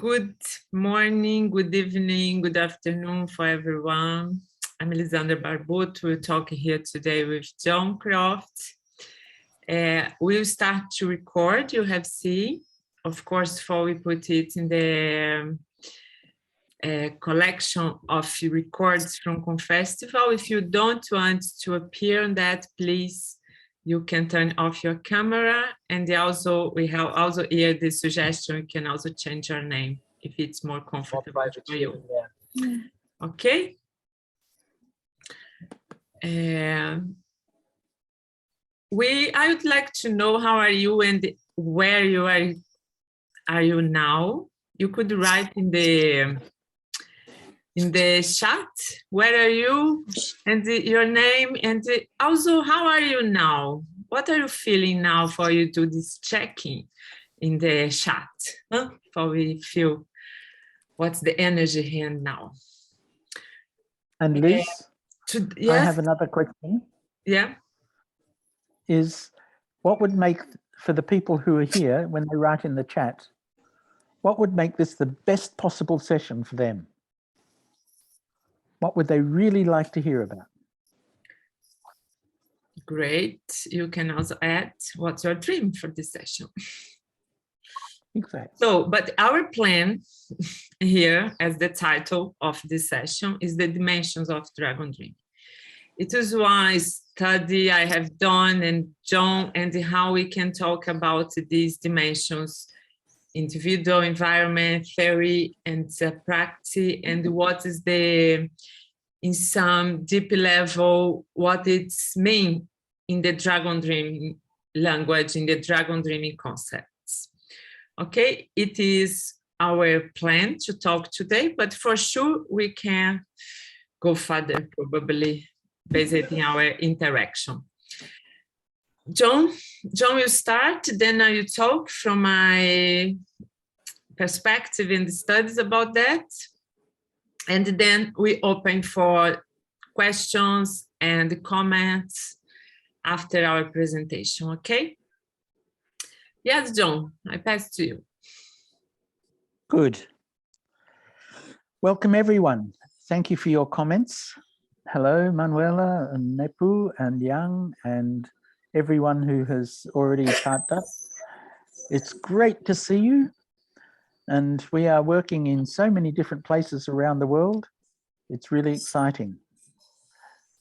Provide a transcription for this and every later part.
Good morning, good evening, good afternoon for everyone. I'm Elisandra Barbuto. We're talking here today with John Croft. We'll start to record, you have seen. Of course, before we put it in the collection of records from Confestival. If you don't want to appear on that, please, you can turn off your camera. And also, we have also here the suggestion, you can also change your name if it's more comfortable for you. Yeah. Okay. I would like to know how are you and where you are you now? You could write in the chat, where are you, and your name, and also how are you now? What are you feeling now for you do this checking in the chat? For we feel what's the energy here now. And Liz, yes? I have another question. Yeah. Is what would make, for the people who are here, when they write in the chat, what would make this the best possible session for them? What would they really like to hear about? Great. You can also add what's your dream for this session. Exactly. So, but our plan here, as the title of this session, is the dimensions of Dragon Dream. It is one study I have done, and John, and how we can talk about these dimensions: individual, environment, theory, and practice, and what is the, in some deep level, what it's mean in the Dragon Dream language, in the Dragon Dreaming concepts. Okay, it is our plan to talk today, but for sure we can go further, probably based on our interaction. John will start, then I will talk from my perspective in the studies about that. And then we open for questions and comments after our presentation, okay? Yes, John, I pass to you. Good. Welcome, everyone. Thank you for your comments. Hello, Manuela and Nepu and Yang and everyone who has already typed up. It's great to see you. And we are working in so many different places around the world. It's really exciting.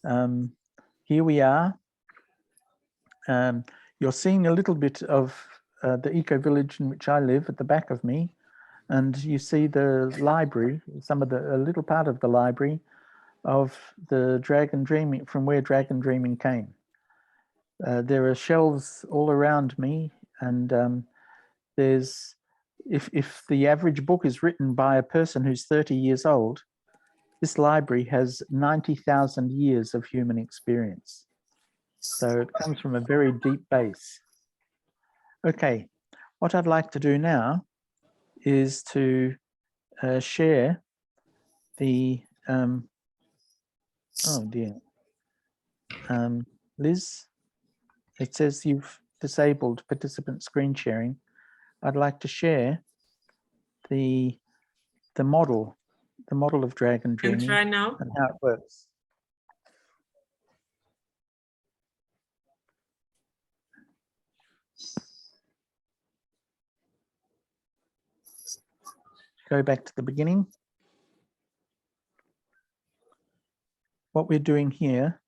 Here we are. You're seeing a little bit of the eco-village in which I live at the back of me. And you see the library, a little part of the library of the Dragon Dreaming, from where Dragon Dreaming came. There are shelves all around me, and there's, if the average book is written by a person who's 30 years old, this library has 90,000 years of human experience. So it comes from a very deep base. Okay, what I'd like to do now is to share the, oh dear, Liz, it says you've disabled participant screen sharing. I'd like to share the model of Dragon Dreaming. And try now. And how it works. Go back to the beginning. What we're doing here,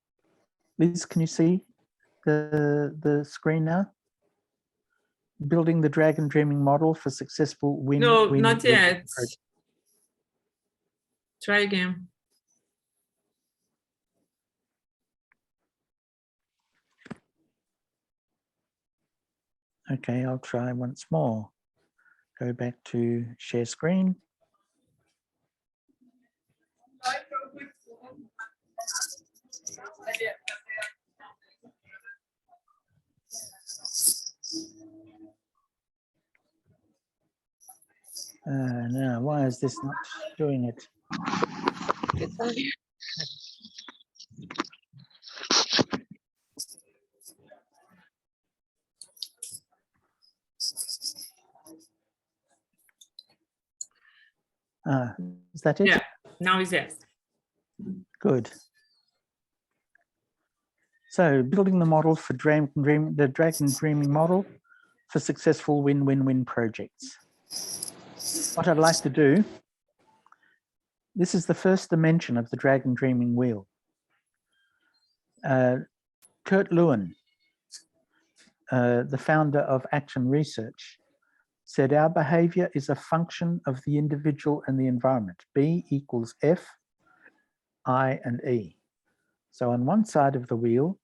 Liz, can you see the screen now? Building the Dragon Dreaming model for successful win. No, not yet. Try again. Okay, I'll try once more. Go back to share screen. No, why is this not doing it? Is that it? Yeah, now is yes. Good. So building the model for the Dragon Dreaming model for successful win-win-win projects. What I'd like to do, this is the first dimension of the Dragon Dreaming wheel. Kurt Lewin, the founder of Action Research, said our behavior is a function of the individual and the environment. B equals F, I, and E. So on one side of the wheel,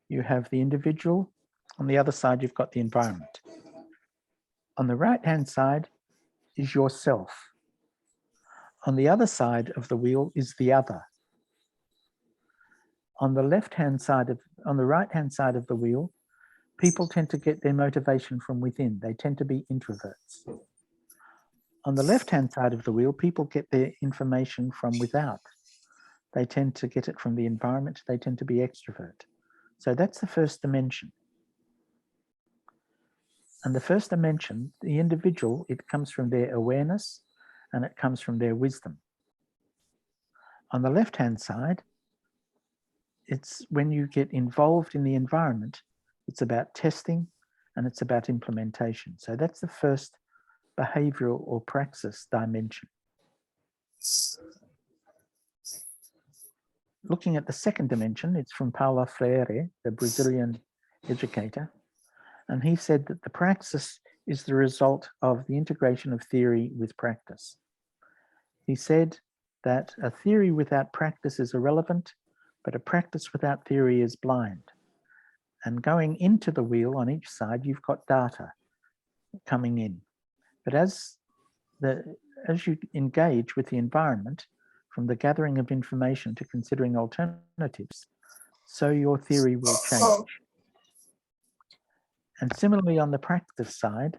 you have the individual. On the other side, you've got the environment. On the right-hand side is yourself. On the other side of the wheel is the other. On the right-hand side of the wheel, people tend to get their motivation from within. They tend to be introverts. On the left-hand side of the wheel, people get their information from without. They tend to get it from the environment. They tend to be extrovert. So that's the first dimension. And the first dimension, the individual, it comes from their awareness and it comes from their wisdom. On the left-hand side, it's when you get involved in the environment, it's about testing and it's about implementation. So that's the first behavioral or praxis dimension. Looking at the second dimension, it's from Paulo Freire, the Brazilian educator. And he said that the praxis is the result of the integration of theory with practice. He said that a theory without practice is irrelevant, but a practice without theory is blind. And going into the wheel on each side, you've got data coming in. But as you engage with the environment, from the gathering of information to considering alternatives, so your theory will change. And similarly on the practice side,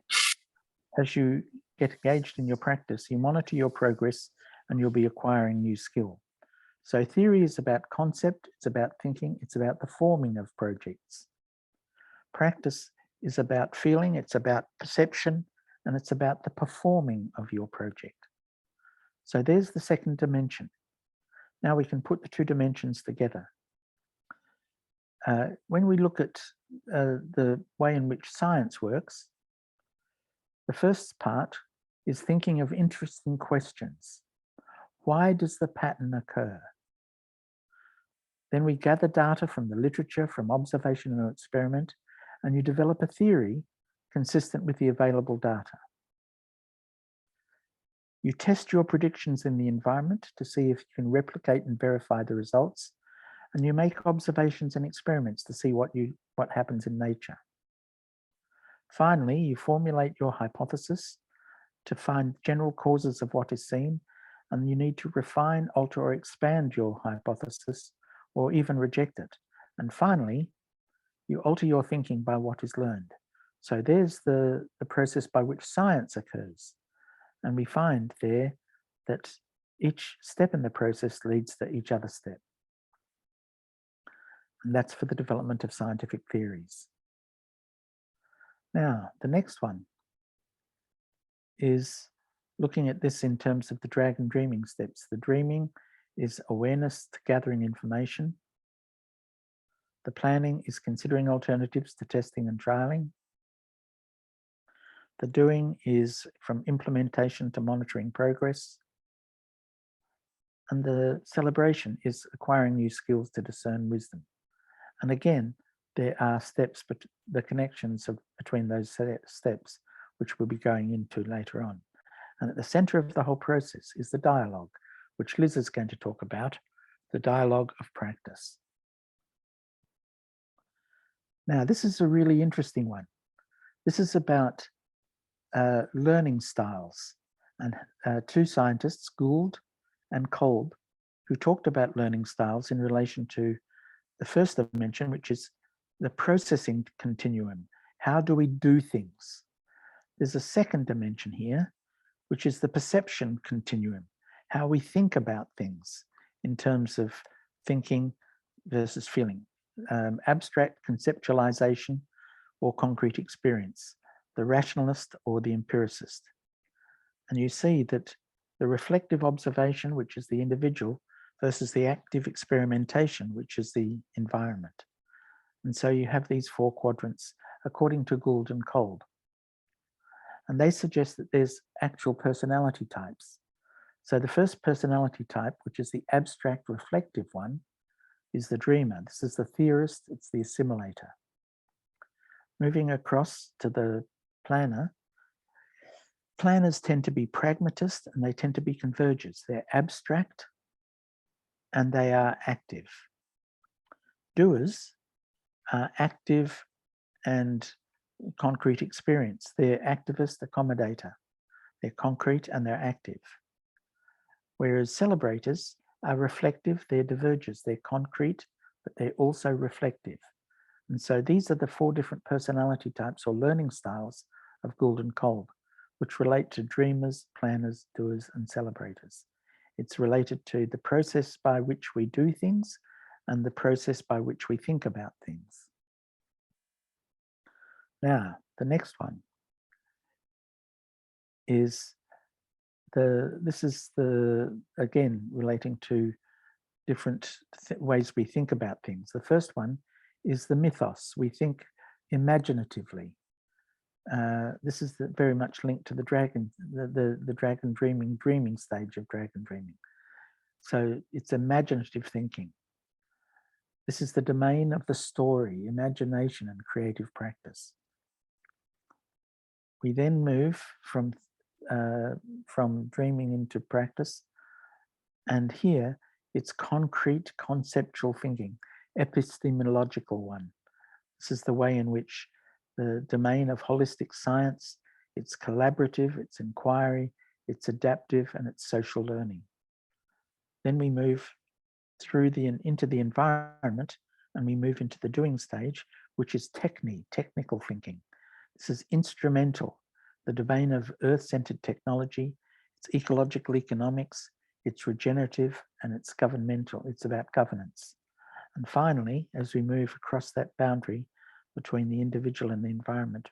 as you get engaged in your practice, you monitor your progress and you'll be acquiring new skill. So theory is about concept, it's about thinking, it's about the forming of projects. Practice is about feeling, it's about perception, and it's about the performing of your project. So there's the second dimension. Now we can put the two dimensions together. When we look at the way in which science works, the first part is thinking of interesting questions. Why does the pattern occur? Then we gather data from the literature, from observation and experiment, and you develop a theory consistent with the available data. You test your predictions in the environment to see if you can replicate and verify the results, and you make observations and experiments to see what happens in nature. Finally, you formulate your hypothesis to find general causes of what is seen, and you need to refine, alter, or expand your hypothesis, or even reject it. And finally, you alter your thinking by what is learned. So there's the process by which science occurs. And we find there that each step in the process leads to each other step. And that's for the development of scientific theories. Now, the next one is looking at this in terms of the Dragon Dreaming steps. The dreaming is awareness to gathering information. The planning is considering alternatives to testing and trialing. The doing is from implementation to monitoring progress. And the celebration is acquiring new skills to discern wisdom. And again, there are steps, but the connections between those steps, which we'll be going into later on. And at the center of the whole process is the dialogue, which Liz is going to talk about, the dialogue of practice. Now, this is a really interesting one. This is about learning styles, and two scientists, Gould and Kolb, who talked about learning styles in relation to the first dimension, which is the processing continuum. How do we do things? There's a second dimension here, which is the perception continuum, how we think about things in terms of thinking versus feeling, abstract conceptualization or concrete experience, the rationalist or the empiricist. And you see that the reflective observation, which is the individual, versus the active experimentation, which is the environment. And so you have these 4 quadrants according to Gould and Kolb. And they suggest that there's actual personality types. So the first personality type, which is the abstract reflective one, is the dreamer. This is the theorist, it's the assimilator. Moving across to the planner, planners tend to be pragmatist and they tend to be convergers. They're abstract and they are active. Doers are active and concrete experience. They're activist, accommodator. They're concrete and they're active. Whereas celebrators are reflective, they're divergers. They're concrete, but they're also reflective. And so these are the 4 different personality types or learning styles of Gould and Kolb, which relate to dreamers, planners, doers, and celebrators. It's related to the process by which we do things and the process by which we think about things. Now, the next one is again, relating to different ways we think about things. The first one is the mythos. We think imaginatively. This is very much linked to the dragon, the dragon dreaming stage of dragon dreaming. So it's imaginative thinking. This is the domain of the story, imagination, and creative practice. We then move from dreaming into practice, and here it's concrete conceptual thinking, epistemological one. This is the way in which the domain of holistic science, it's collaborative, it's inquiry, it's adaptive, and it's social learning. Then we move through into the environment, and we move into the doing stage, which is technical thinking. This is instrumental, the domain of earth-centered technology, it's ecological economics, it's regenerative, and it's governmental, it's about governance. And finally, as we move across that boundary between the individual and the environment,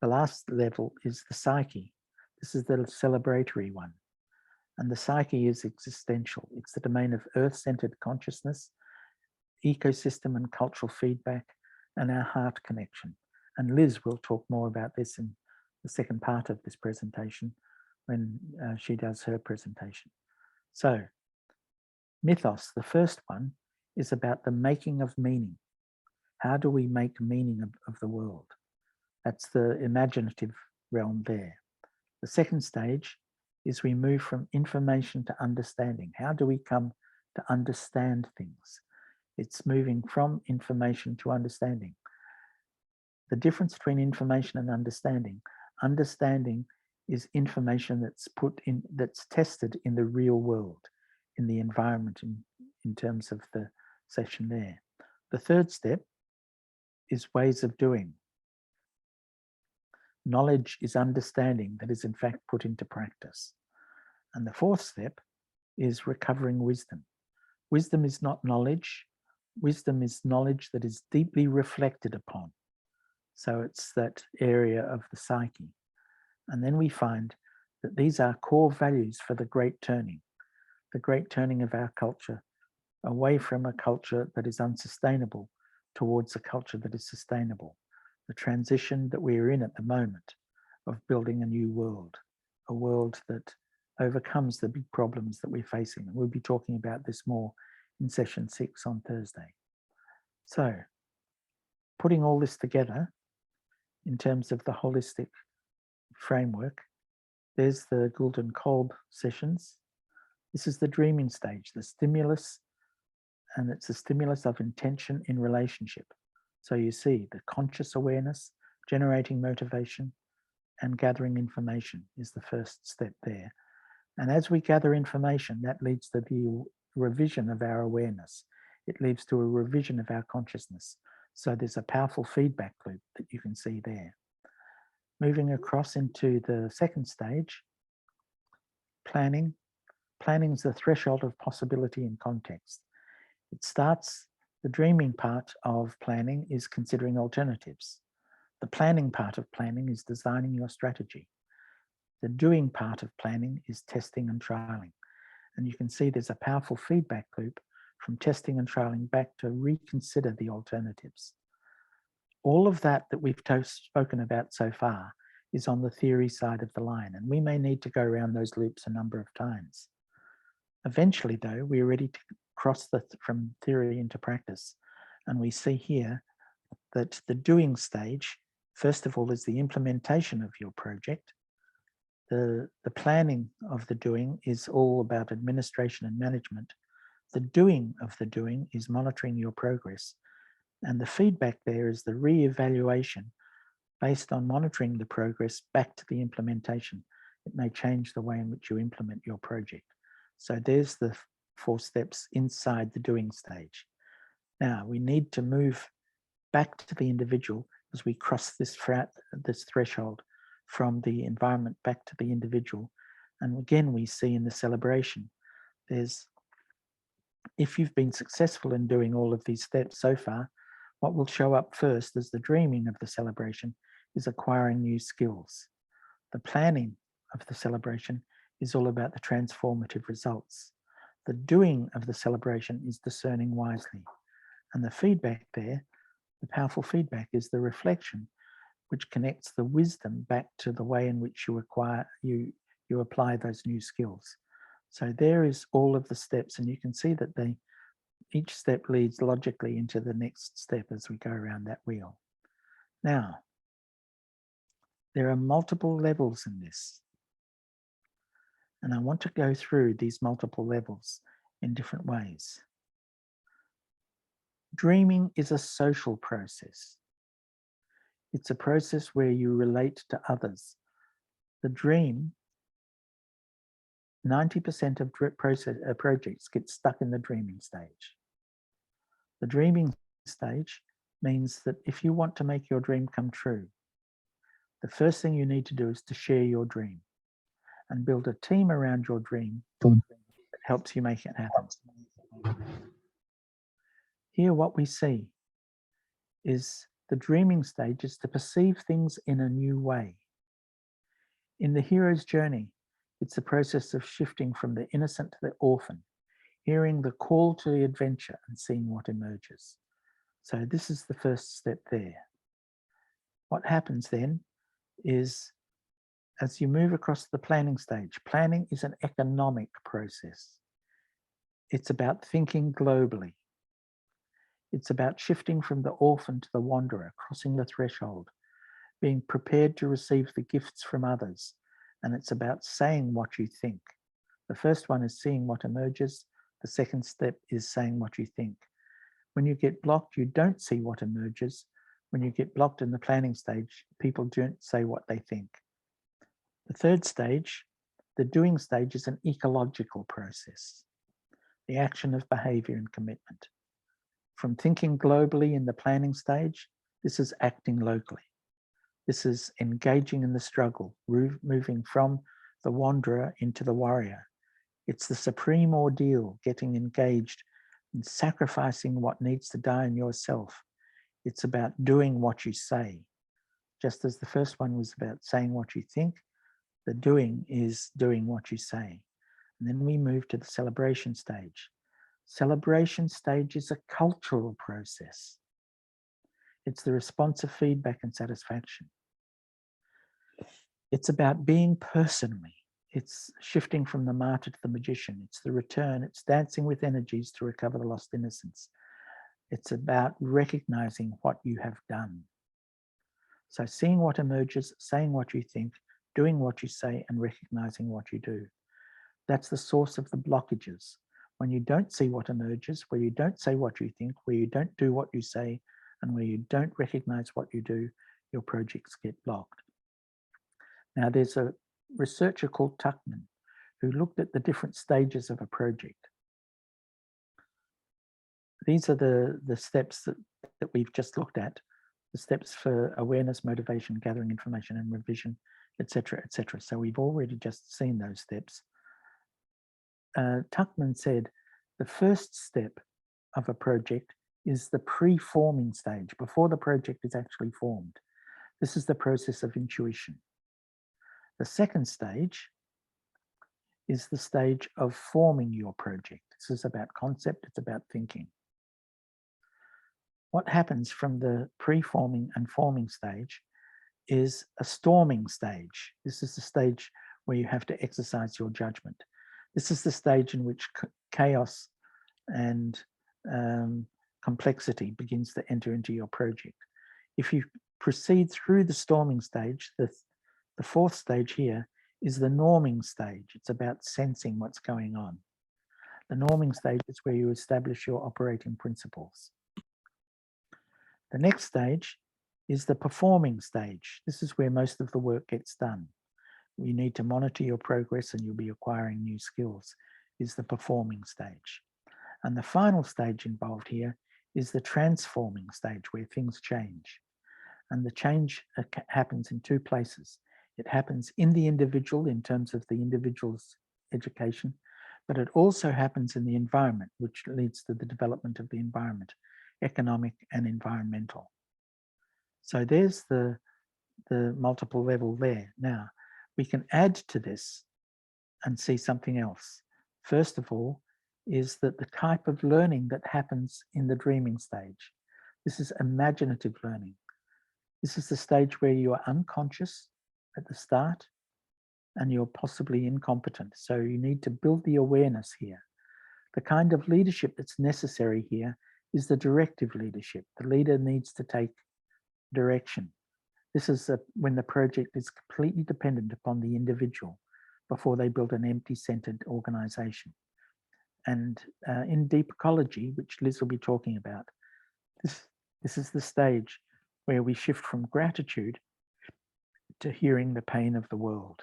the last level is the psyche. This is the celebratory one. And the psyche is existential. It's the domain of earth-centered consciousness, ecosystem and cultural feedback, and our heart connection. And Liz will talk more about this in the second part of this presentation when she does her presentation. So, mythos, the first one, is about the making of meaning. How do we make meaning of the world? That's the imaginative realm there. The second stage is we move from information to understanding. How do we come to understand things? It's moving from information to understanding. The difference between information and understanding is information that's tested in the real world, in the environment, in terms of the session there. The third step is ways of doing. Knowledge is understanding that is in fact put into practice. And the fourth step is recovering wisdom. Wisdom is not knowledge. Wisdom is knowledge that is deeply reflected upon. So it's that area of the psyche. And then we find that these are core values for the great turning of our culture away from a culture that is unsustainable towards a culture that is sustainable. The transition that we are in at the moment of building a new world, a world that overcomes the big problems that we're facing. And we'll be talking about this more in session 6 on Thursday. So, putting all this together in terms of the holistic framework, there's the Gould and Kolb sessions. This is the dreaming stage, the stimulus, and it's a stimulus of intention in relationship. So you see the conscious awareness, generating motivation, and gathering information is the first step there. And as we gather information, that leads to the revision of our awareness. It leads to a revision of our consciousness. So there's a powerful feedback loop that you can see there. Moving across into the second stage, planning. Planning is the threshold of possibility and context. It starts, the dreaming part of planning is considering alternatives. The planning part of planning is designing your strategy. The doing part of planning is testing and trialing. And you can see there's a powerful feedback loop from testing and trialing back to reconsider the alternatives. All of that we've spoken about so far is on the theory side of the line, and we may need to go around those loops a number of times. Eventually, though, we're ready to cross from theory into practice, and we see here that the doing stage, first of all, is the implementation of your project. The planning of the doing is all about administration and management. The doing of the doing is monitoring your progress. And the feedback there is the re-evaluation based on monitoring the progress back to the implementation. It may change the way in which you implement your project. So there's the 4 steps inside the doing stage. Now we need to move back to the individual as we cross this threshold from the environment back to the individual. And again, we see in the celebration, if you've been successful in doing all of these steps so far, what will show up first as the dreaming of the celebration is acquiring new skills. The planning of the celebration is all about the transformative results. The doing of the celebration is discerning wisely. And the feedback there, the powerful feedback, is the reflection, which connects the wisdom back to the way in which you apply those new skills. So there is all of the steps, and you can see that each step leads logically into the next step as we go around that wheel. Now, there are multiple levels in this, and I want to go through these multiple levels in different ways. Dreaming is a social process. It's a process where you relate to others. The dream, 90% of projects get stuck in the dreaming stage. The dreaming stage means that if you want to make your dream come true, the first thing you need to do is to share your dream and build a team around your dream that helps you make it happen. Here, what we see is the dreaming stage is to perceive things in a new way. In the hero's journey, it's the process of shifting from the innocent to the orphan, hearing the call to the adventure and seeing what emerges. So this is the first step there. What happens then is, as you move across the planning stage, planning is an economic process. It's about thinking globally. It's about shifting from the orphan to the wanderer, crossing the threshold, being prepared to receive the gifts from others. And it's about saying what you think. The first one is seeing what emerges. The second step is saying what you think. When you get blocked, you don't see what emerges. When you get blocked in the planning stage, people don't say what they think. The third stage, the doing stage, is an ecological process, the action of behavior and commitment. From thinking globally in the planning stage, this is acting locally. This is engaging in the struggle, moving from the wanderer into the warrior. It's the supreme ordeal, getting engaged and sacrificing what needs to die in yourself. It's about doing what you say. Just as the first one was about saying what you think, the doing is doing what you say. And then we move to the celebration stage. Celebration stage is a cultural process. It's the response of feedback and satisfaction. It's about being personally. It's shifting from the martyr to the magician. It's the return. It's dancing with energies to recover the lost innocence. It's about recognizing what you have done. So seeing what emerges, saying what you think, doing what you say, and recognizing what you do. That's the source of the blockages. When you don't see what emerges, where you don't say what you think, where you don't do what you say, and where you don't recognize what you do, your projects get blocked. Now, there's a researcher called Tuckman who looked at the different stages of a project. These are the steps that we've just looked at, the steps for awareness, motivation, gathering information, and revision, etc., etc. So we've already just seen those steps. Tuckman said the first step of a project is the pre-forming stage, before the project is actually formed. This is the process of intuition. The second stage is the stage of forming your project. This is about concept, it's about thinking. What happens from the pre-forming and forming stage is a storming stage. This is the stage where you have to exercise your judgment. This is the stage in which chaos and complexity begins to enter into your project. If you proceed through the storming stage, the fourth stage here is the norming stage. It's about sensing what's going on. The norming stage is where you establish your operating principles. The next stage is the performing stage. This is where most of the work gets done. You need to monitor your progress and you'll be acquiring new skills, is the performing stage. And the final stage involved here is the transforming stage, where things change. And the change happens in two places. It happens in the individual in terms of the individual's education, but it also happens in the environment, which leads to the development of the environment, economic and environmental. So there's the multiple level there. Now, we can add to this and see something else. First of all, is that the type of learning that happens in the dreaming stage. This is imaginative learning. This is the stage where you are unconscious at the start and you're possibly incompetent. So you need to build the awareness here. The kind of leadership that's necessary here is the directive leadership. The leader needs to take direction. This is when the project is completely dependent upon the individual before they build an empty-centered organization. And in deep ecology, which Liz will be talking about, this is the stage where we shift from gratitude to hearing the pain of the world.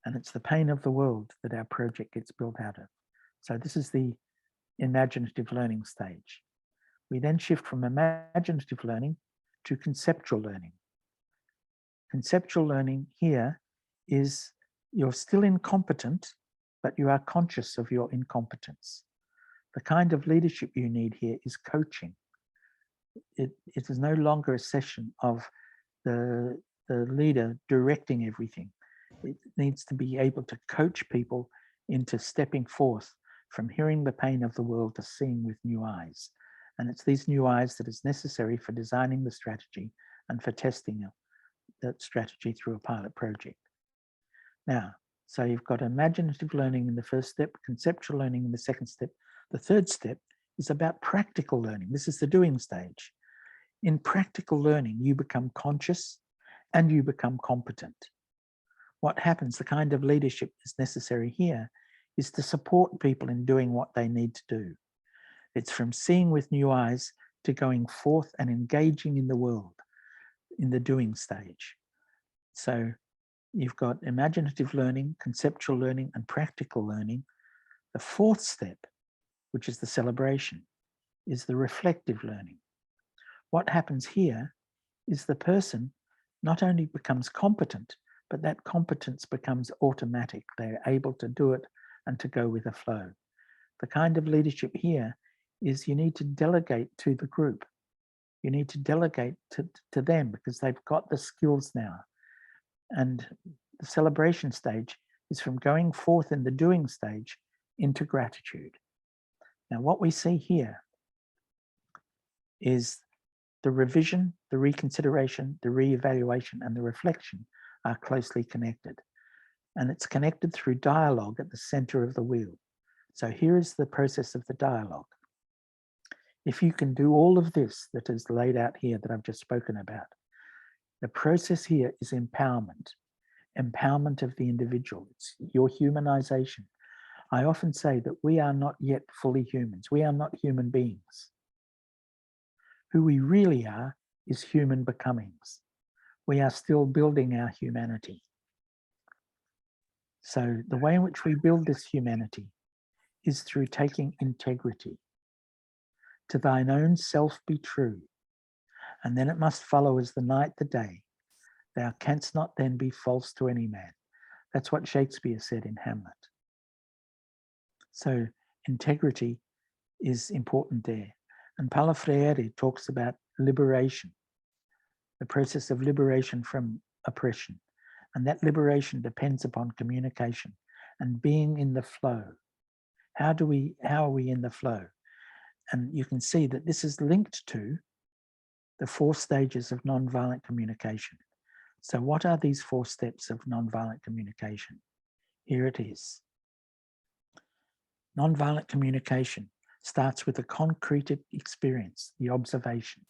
And it's the pain of the world that our project gets built out of. So this is the imaginative learning stage. We then shift from imaginative learning to conceptual learning. Conceptual learning here is you're still incompetent, but you are conscious of your incompetence. The kind of leadership you need here is coaching. It is no longer a session of the leader directing everything. It needs to be able to coach people into stepping forth from hearing the pain of the world to seeing with new eyes. And it's these new eyes that is necessary for designing the strategy and for testing that strategy through a pilot project. Now, so you've got imaginative learning in the first step, conceptual learning in the second step. The third step is about practical learning. This is the doing stage. In practical learning, you become conscious and you become competent. What happens, the kind of leadership that's necessary here is to support people in doing what they need to do. It's from seeing with new eyes to going forth and engaging in the world in the doing stage. So you've got imaginative learning, conceptual learning, and practical learning. The fourth step, which is the celebration, is the reflective learning. What happens here is the person not only becomes competent, but that competence becomes automatic. They're able to do it and to go with the flow. The kind of leadership here is you need to delegate to the group. You need to delegate to them because they've got the skills now. And the celebration stage is from going forth in the doing stage into gratitude. Now, what we see here is the revision, the reconsideration, the reevaluation, and the reflection are closely connected. And it's connected through dialogue at the center of the wheel. So here is the process of the dialogue. If you can do all of this that is laid out here that I've just spoken about, the process here is empowerment. Empowerment of the individual. It's your humanization. I often say that we are not yet fully humans. We are not human beings. Who we really are is human becomings. We are still building our humanity. So the way in which we build this humanity is through taking integrity. To thine own self be true, and then it must follow as the night the day. Thou canst not then be false to any man. That's what Shakespeare said in Hamlet. So integrity is important there. And Paulo Freire talks about liberation, the process of liberation from oppression. And that liberation depends upon communication and being in the flow. How are we in the flow? And you can see that this is linked to the 4 stages of nonviolent communication. So what are these 4 steps of nonviolent communication? Here it is. Nonviolent communication starts with a concrete experience, the observation.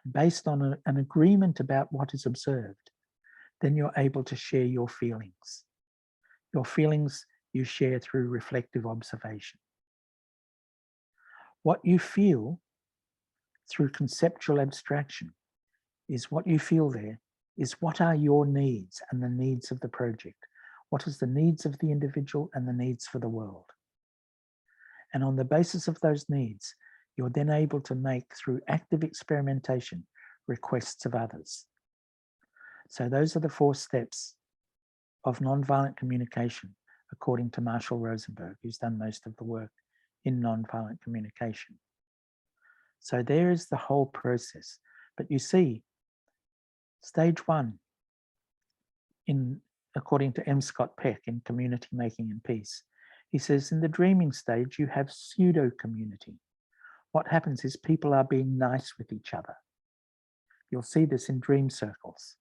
Based on an agreement about what is observed, then you're able to share your feelings. Your feelings you share through reflective observation. What you feel through conceptual abstraction is what you feel there is what are your needs and the needs of the project. What is the needs of the individual and the needs for the world? And on the basis of those needs, you're then able to make, through active experimentation, requests of others. So those are the 4 steps of nonviolent communication, according to Marshall Rosenberg, who's done most of the work in nonviolent communication. So there is the whole process. But you see, stage 1, according to M. Scott Peck in Community Making and Peace, he says in the dreaming stage, you have pseudo-community. What happens is people are being nice with each other. You'll see this in dream circles.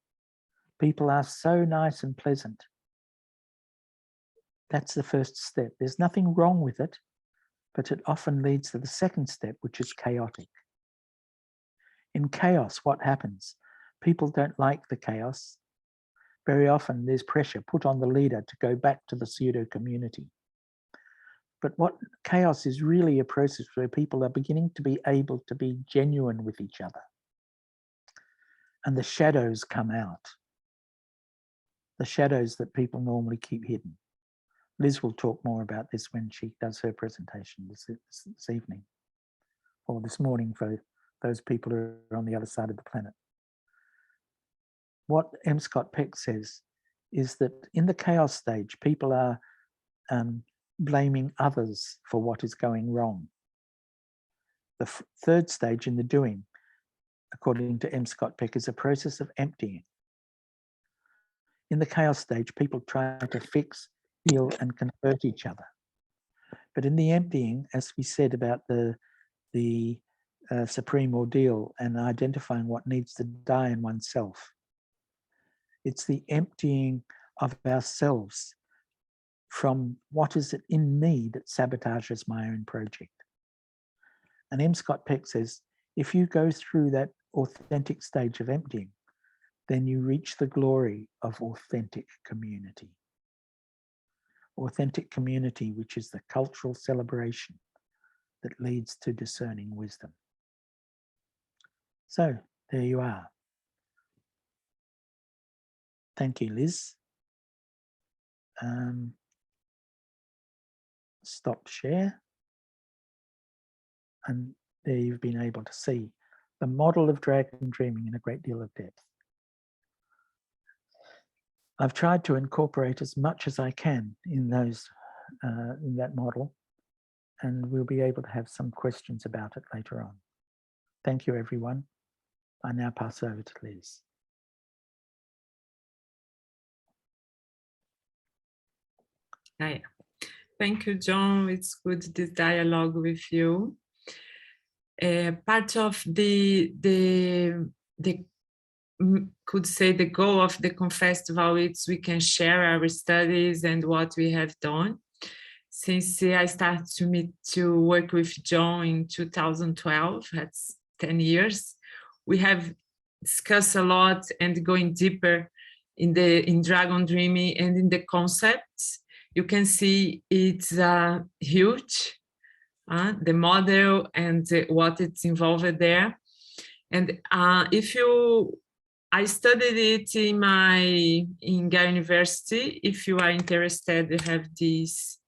People are so nice and pleasant. That's the first step. There's nothing wrong with it, but it often leads to the second step, which is chaotic. In chaos, what happens? People don't like the chaos. Very often there's pressure put on the leader to go back to the pseudo-community. But what chaos is really a process where people are beginning to be able to be genuine with each other. And the shadows come out. The shadows that people normally keep hidden. Liz will talk more about this when she does her presentation this evening, or this morning for those people who are on the other side of the planet. What M. Scott Peck says is that in the chaos stage, people are blaming others for what is going wrong. The third stage in the doing, according to M. Scott Peck, is a process of emptying. In the chaos stage, people try to fix, heal, and convert each other. But in the emptying, as we said about the supreme ordeal and identifying what needs to die in oneself, it's the emptying of ourselves from what is it in me that sabotages my own project. And M. Scott Peck says, if you go through that authentic stage of emptying, then you reach the glory of authentic community. Authentic community, which is the cultural celebration that leads to discerning wisdom. So there you are. Thank you, Liz. Stop share. And there you've been able to see the model of dragon dreaming in a great deal of depth. I've tried to incorporate as much as I can in that model, and we'll be able to have some questions about it later on. Thank you, everyone. I now pass over to Liz. Hi. Thank you, John. It's good this dialogue with you. Part of the could say the goal of the Confestival is we can share our studies and what we have done. Since I started to work with John in 2012, that's 10 years, we have discussed a lot and going deeper in dragon dreaming and in the concepts. You can see it's huge, the model and what it's involved there. And I studied it in Gale University. If you are interested, you have this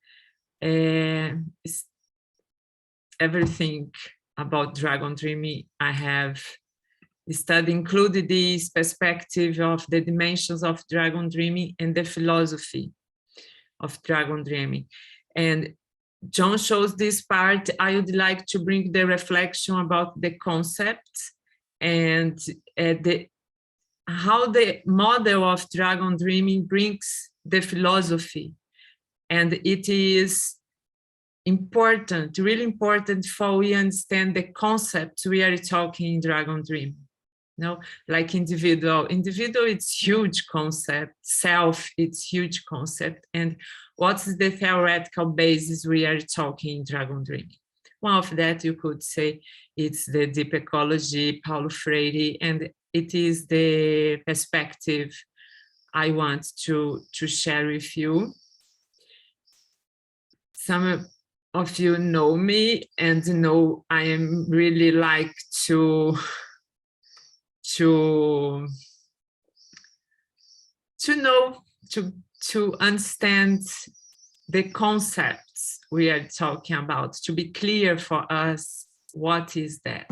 everything about dragon dreaming. I have studied, included this perspective of the dimensions of dragon dreaming and the philosophy of dragon dreaming. And John shows this part. I would like to bring the reflection about the concept and how the model of dragon dreaming brings the philosophy. And it is important, really important for we understand the concepts we are talking in dragon dream. No, like individual, it's huge concept, self, it's huge concept. And what's the theoretical basis we are talking in dragon dreaming? One of that you could say it's the deep ecology, Paulo Freire, and it is the perspective I want to share with you. Some of you know me and know I am really like to know, to understand the concepts we are talking about, to be clear for us what is that.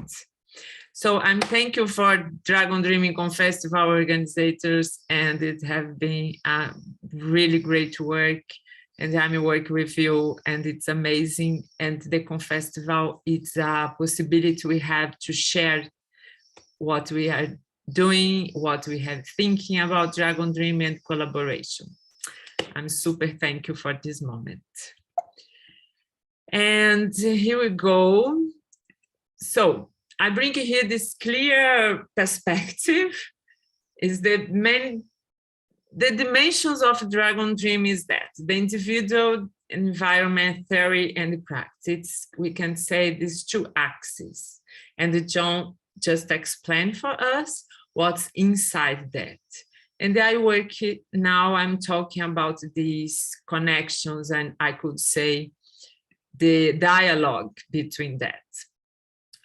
So I'm thank you for Dragon Dreaming Confestival organizers, and it have been a really great work, and I'm working with you, and it's amazing. And the Confestival, it's a possibility we have to share what we are doing, what we have thinking about Dragon Dream and collaboration. I'm super thank you for this moment. And here we go. So I bring here this clear perspective is the dimensions of Dragon Dream is that the individual, environment, theory, and practice. We can say these two axes. And John just explained for us what's inside that. And I work now, I'm talking about these connections, and I could say the dialogue between that.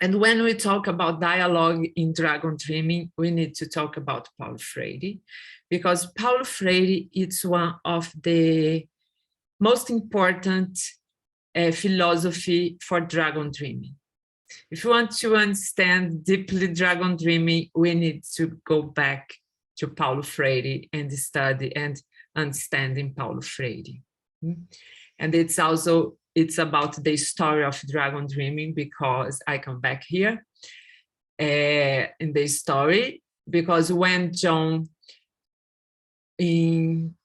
And when we talk about dialogue in Dragon Dreaming, we need to talk about Paulo Freire, because Paulo Freire is one of the most important philosophy for Dragon Dreaming. If you want to understand deeply Dragon Dreaming, we need to go back to Paulo Freire and study and understanding Paulo Freire. And it's also, it's about the story of Dragon Dreaming, because I come back here in the story, because when John in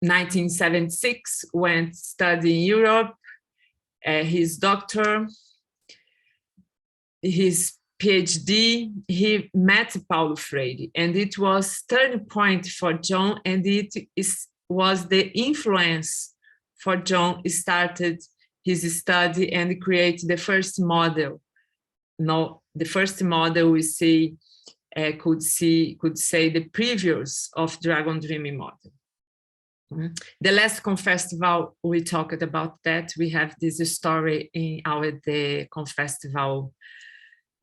1976 went study in Europe, his doctor, his PhD, he met Paulo Freire, and it was turning point for John, and it was the influence for John started his study and create the first model. No, the first model we see could say the previous of Dragon Dreaming model. The last Confestival we talked about that. We have this story in the Confestival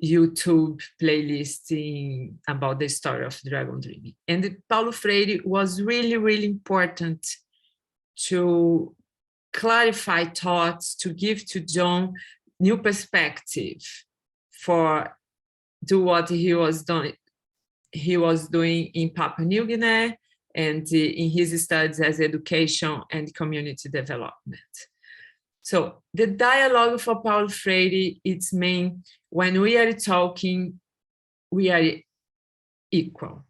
YouTube playlist about the story of Dragon Dreaming. And Paulo Freire was really, really important to clarify thoughts, to give to John new perspective for do what he was doing. He was doing in Papua New Guinea and in his studies as education and community development. So the dialogue for Paulo Freire, it's main, when we are talking, we are equal.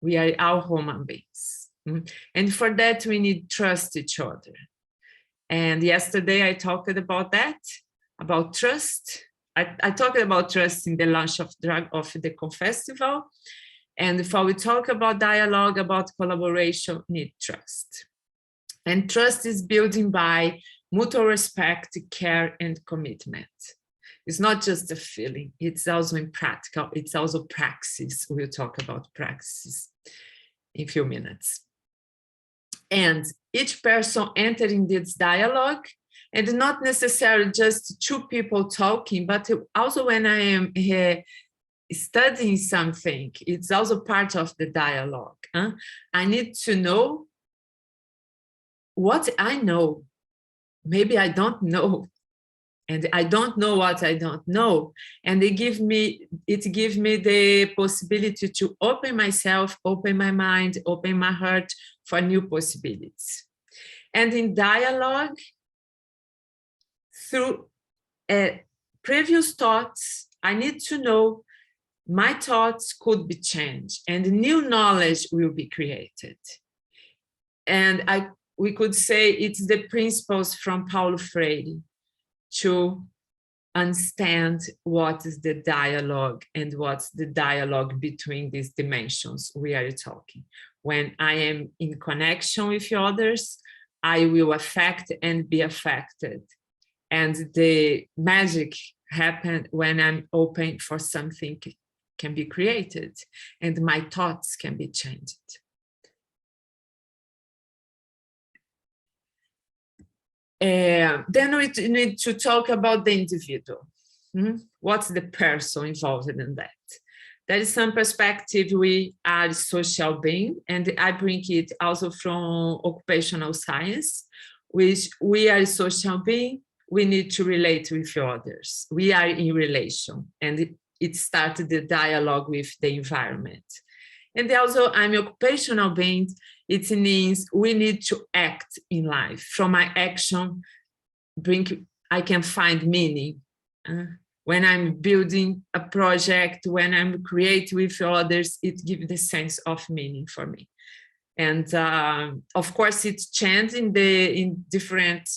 We are all human beings. And for that, we need trust each other. And yesterday I talked about that, about trust. I talked about trust in the launch of the Confestival. And if we talk about dialogue, about collaboration, need trust. And trust is building by mutual respect, care, and commitment. It's not just a feeling, it's also in practical, it's also praxis. We'll talk about praxis in a few minutes. And each person entering this dialogue, and not necessarily just two people talking, but also when I am here studying something, it's also part of the dialogue. I need to know what I know. Maybe I don't know, and I don't know what I don't know. And it gives me the possibility to open myself, open my mind, open my heart for new possibilities. And in dialogue, through previous thoughts, I need to know my thoughts could be changed and new knowledge will be created. And we could say it's the principles from Paulo Freire to understand what is the dialogue and what's the dialogue between these dimensions we are talking. When I am in connection with others, I will affect and be affected. And the magic happens when I'm open for something can be created and my thoughts can be changed. Then we need to talk about the individual. What's the person involved in that? There is some perspective we are social being, and I bring it also from occupational science, which we are social being, we need to relate with others. We are in relation, and it started the dialogue with the environment. And also I'm occupational being, it means we need to act in life. From my action, I can find meaning. When I'm building a project, when I'm creating with others, it gives the sense of meaning for me. And of course, it's changing in different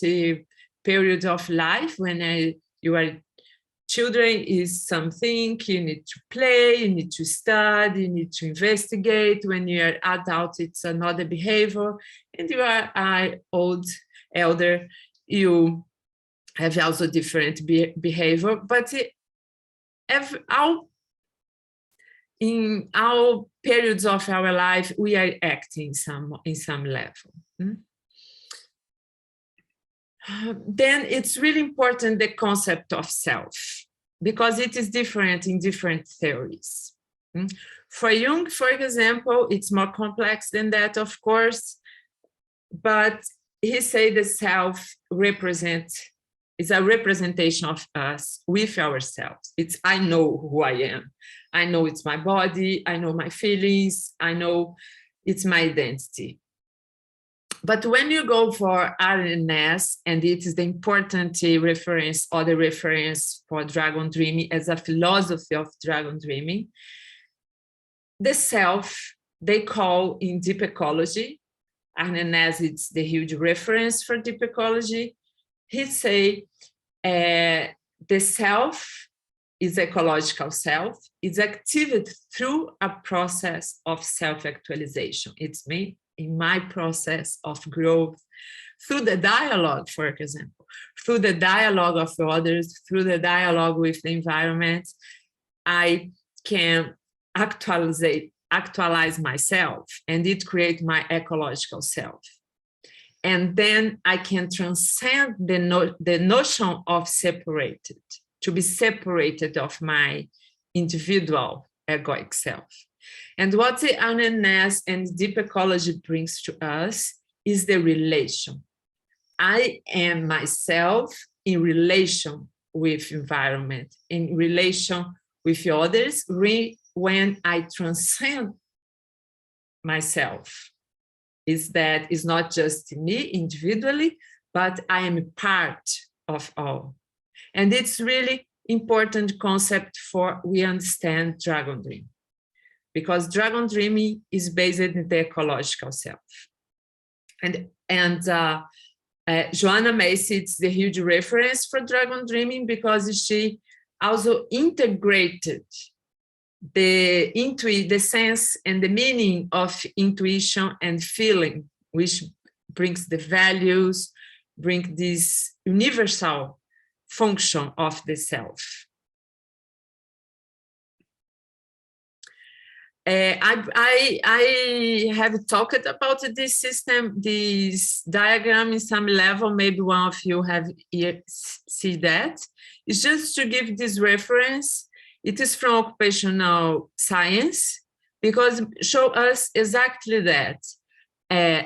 periods of life. When you are children is something, you need to play, you need to study, you need to investigate. When you are adult, it's another behavior. And you are elder, you have also different behavior. But in all periods of our life, we are acting in some level. Then it's really important, the concept of self, because it is different in different theories. For Jung, for example, it's more complex than that, of course, but he said the self is a representation of us with ourselves. It's I know who I am. I know it's my body, I know my feelings, I know it's my identity. But when you go for RNS, and it is the important reference or the reference for dragon dreaming as a philosophy of dragon dreaming, the self, they call in deep ecology, RNS it's the huge reference for deep ecology, he say the self is ecological self, is activated through a process of self-actualization. It's me in my process of growth, through the dialogue, for example, through the dialogue of others, through the dialogue with the environment, I can actualize myself, and it creates my ecological self. And then I can transcend the notion of separated, to be separated of my individual egoic self. And what the RNS and deep ecology brings to us is the relation. I am myself in relation with environment, in relation with others, when I transcend myself. Is that it's not just me individually, but I am part of all. And it's really important concept for we understand dragon dream, because dragon dreaming is based in the ecological self. And Joanna Macy, it's the huge reference for dragon dreaming, because she also integrated the sense and the meaning of intuition and feeling, which brings the values, bring this universal function of the self. I have talked about this system, this diagram in some level. Maybe one of you have see that. It's just to give this reference. It is from occupational science, because show us exactly that.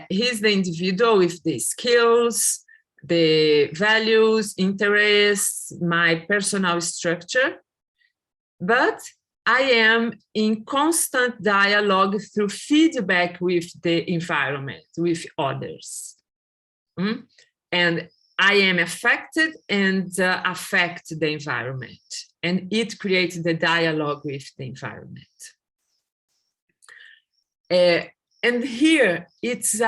He's the individual with the skills, the values, interests, my personal structure, but I am in constant dialogue through feedback with the environment, with others. And I am affected and affect the environment. and it creates the dialogue with the environment. And here it's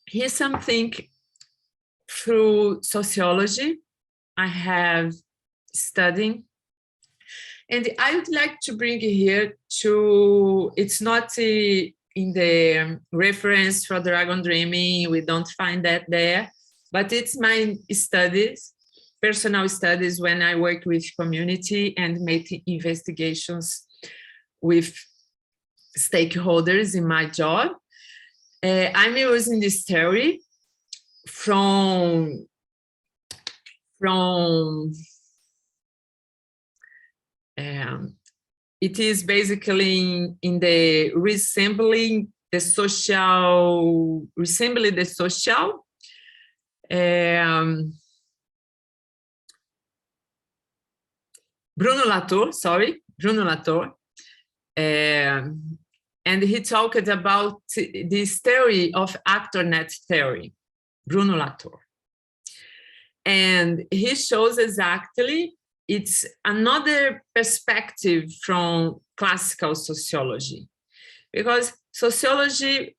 here's something through sociology I have studying, and I would like to bring here to, it's not in the reference for Dragon Dreaming, we don't find that there, but it's my studies, personal studies when I work with community and make investigations with stakeholders in my job. I'm using this theory from it is basically in the resembling the social, Bruno Latour, and he talked about this theory of actor net theory, Bruno Latour. And he shows exactly it's another perspective from classical sociology, because sociology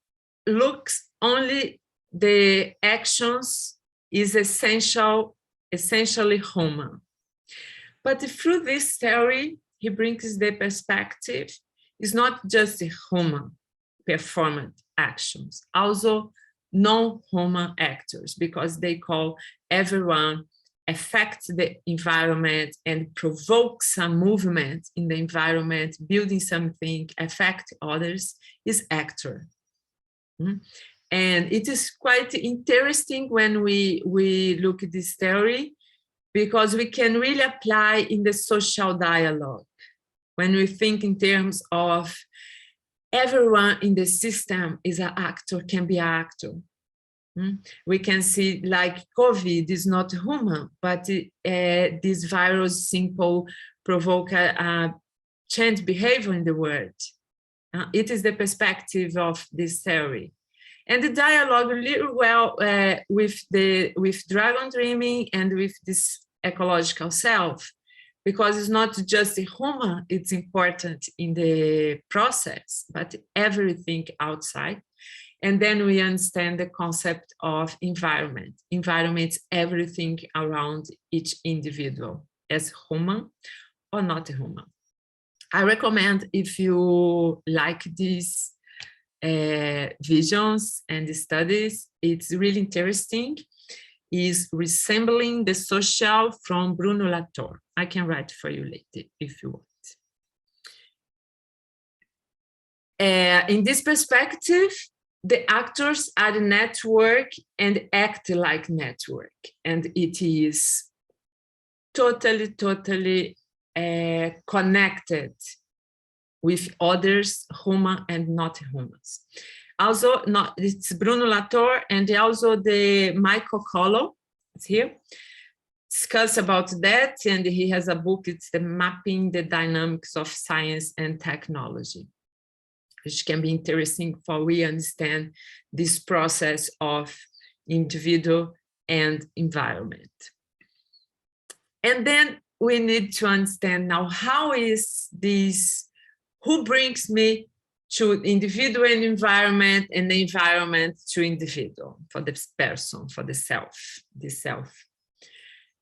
looks only the actions is essentially human. But through this theory, he brings the perspective, it's not just human performant actions, also non-human actors, because they call everyone affect the environment and provoke some movement in the environment, building something, affect others, is actor. And it is quite interesting when we look at this theory, because we can really apply in the social dialogue. When we think in terms of everyone in the system is an actor, can be an actor. We can see like COVID is not human, but this virus simple provoke a change behavior in the world. It is the perspective of this theory. And the dialogue really well with Dragon Dreaming and with this ecological self, because it's not just the human, it's important in the process, but everything outside. And then we understand the concept of environment. Environment is everything around each individual, as human or not human. I recommend, if you like these visions and studies, it's really interesting, is Resembling the Social from Bruno Latour. I can write for you later if you want. In this perspective, the actors are the network and act like network. And it is totally connected with others, human and not humans. Also, it's Bruno Latour, and also the Michael Collo is here, discuss about that, and he has a book, it's the Mapping the Dynamics of Science and Technology, which can be interesting for we understand this process of individual and environment. And then we need to understand now, how is this, who brings me to individual and environment, and the environment to individual, for the person, for the self.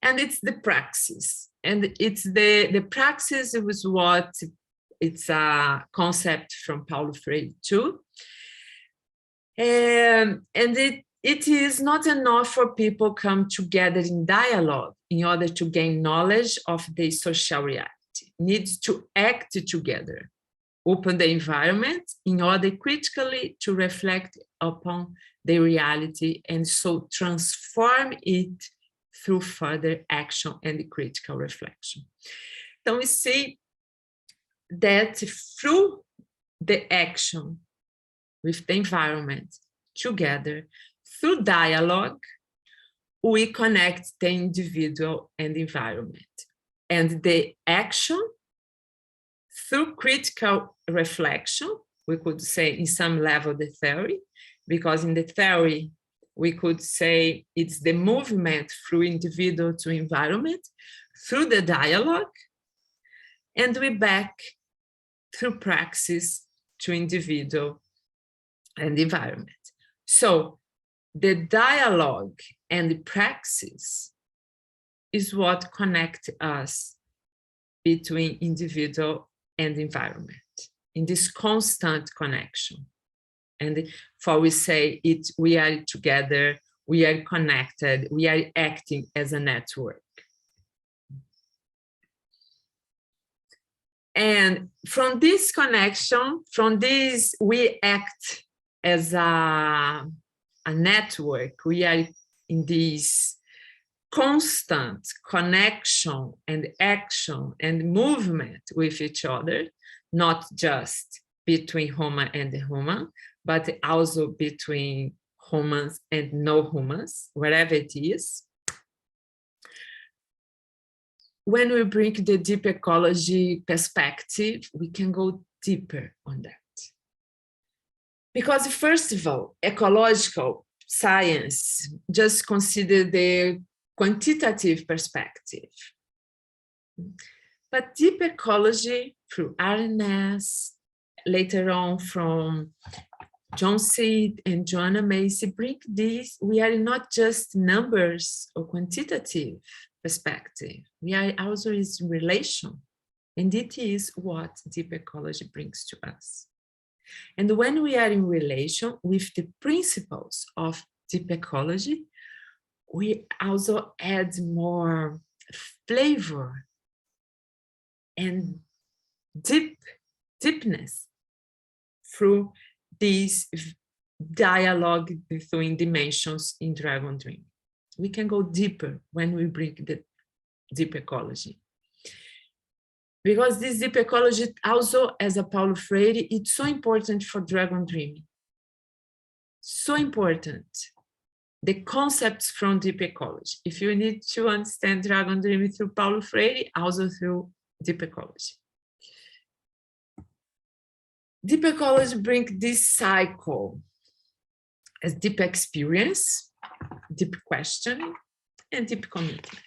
And it's the praxis. And it's the praxis was what, it's a concept from Paulo Freire too. And it is not enough for people come together in dialogue in order to gain knowledge of the social reality. Needs to act together, open the environment in order critically to reflect upon the reality, and so transform it through further action and critical reflection. Então, we see that through the action with the environment together, through dialogue, we connect the individual and the environment. And the action, through critical reflection, we could say in some level the theory, because in the theory, we could say it's the movement through individual to environment, through the dialogue, and we back through praxis to individual and environment. So the dialogue and the praxis is what connect us between individual and environment in this constant connection. And for we say it, we are together, we are connected, we are acting as a network. And from this connection, from this, we act as a network. We are in this constant connection and action and movement with each other, not just between human and human, but also between humans and no humans, wherever it is. When we bring the deep ecology perspective, we can go deeper on that. Because first of all, ecological science just consider the quantitative perspective. But deep ecology through RNS, later on from John Seed and Joanna Macy, bring this, we are not just numbers or quantitative perspective, we are also is relation. And it is what deep ecology brings to us. And when we are in relation with the principles of deep ecology, we also add more flavor and deepness through this dialogue between dimensions in Dragon Dream. We can go deeper when we bring the deep ecology. Because this deep ecology also, as a Paulo Freire, it's so important for Dragon Dreaming. So important. The concepts from deep ecology. If you need to understand Dragon Dreaming through Paulo Freire, also through deep ecology. Deep ecology brings this cycle as deep experience, deep questioning, and deep commitment.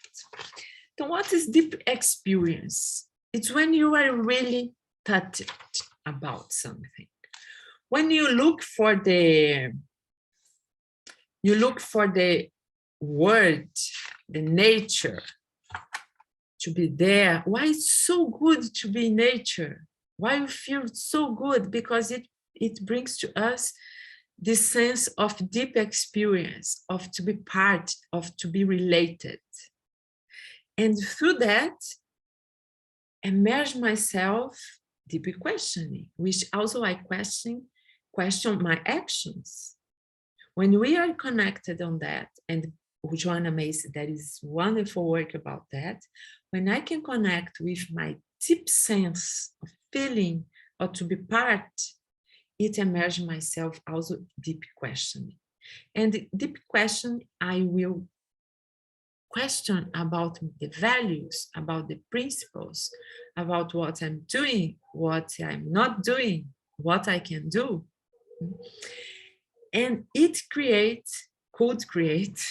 So what is deep experience? It's when you are really touched about something. When you look for the word, the nature, to be there. Why it's so good to be in nature? Why we feel so good? Because it brings to us this sense of deep experience, of to be part, of to be related. And through that, immerse myself deep questioning, which also I question my actions. When we are connected on that, and Joanna Macy, that is wonderful work about that, when I can connect with my deep sense of feeling or to be part, it immerses myself also deep questioning. And deep question, I will question about the values, about the principles, about what I'm doing, what I'm not doing, what I can do. And it could create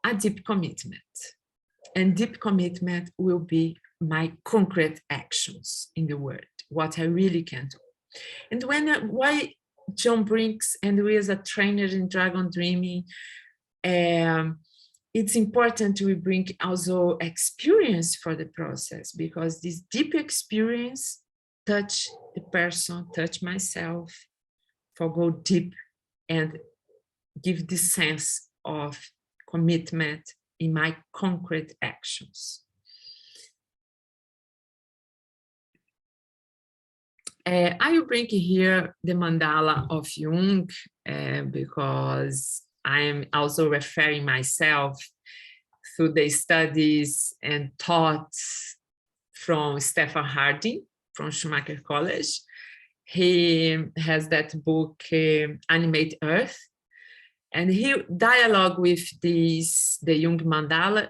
a deep commitment. And deep commitment will be my concrete actions in the world, what I really can do. And why John brings, and we as a trainer in Dragon Dreaming, it's important to bring also experience for the process, because this deep experience touch the person, touch myself, for go deep and give this sense of commitment in my concrete actions. I will bring here the mandala of Jung because I'm also referring myself through the studies and thoughts from Stephen Harding from Schumacher College. He has that book, Animate Earth, and he dialogue with the Jung mandala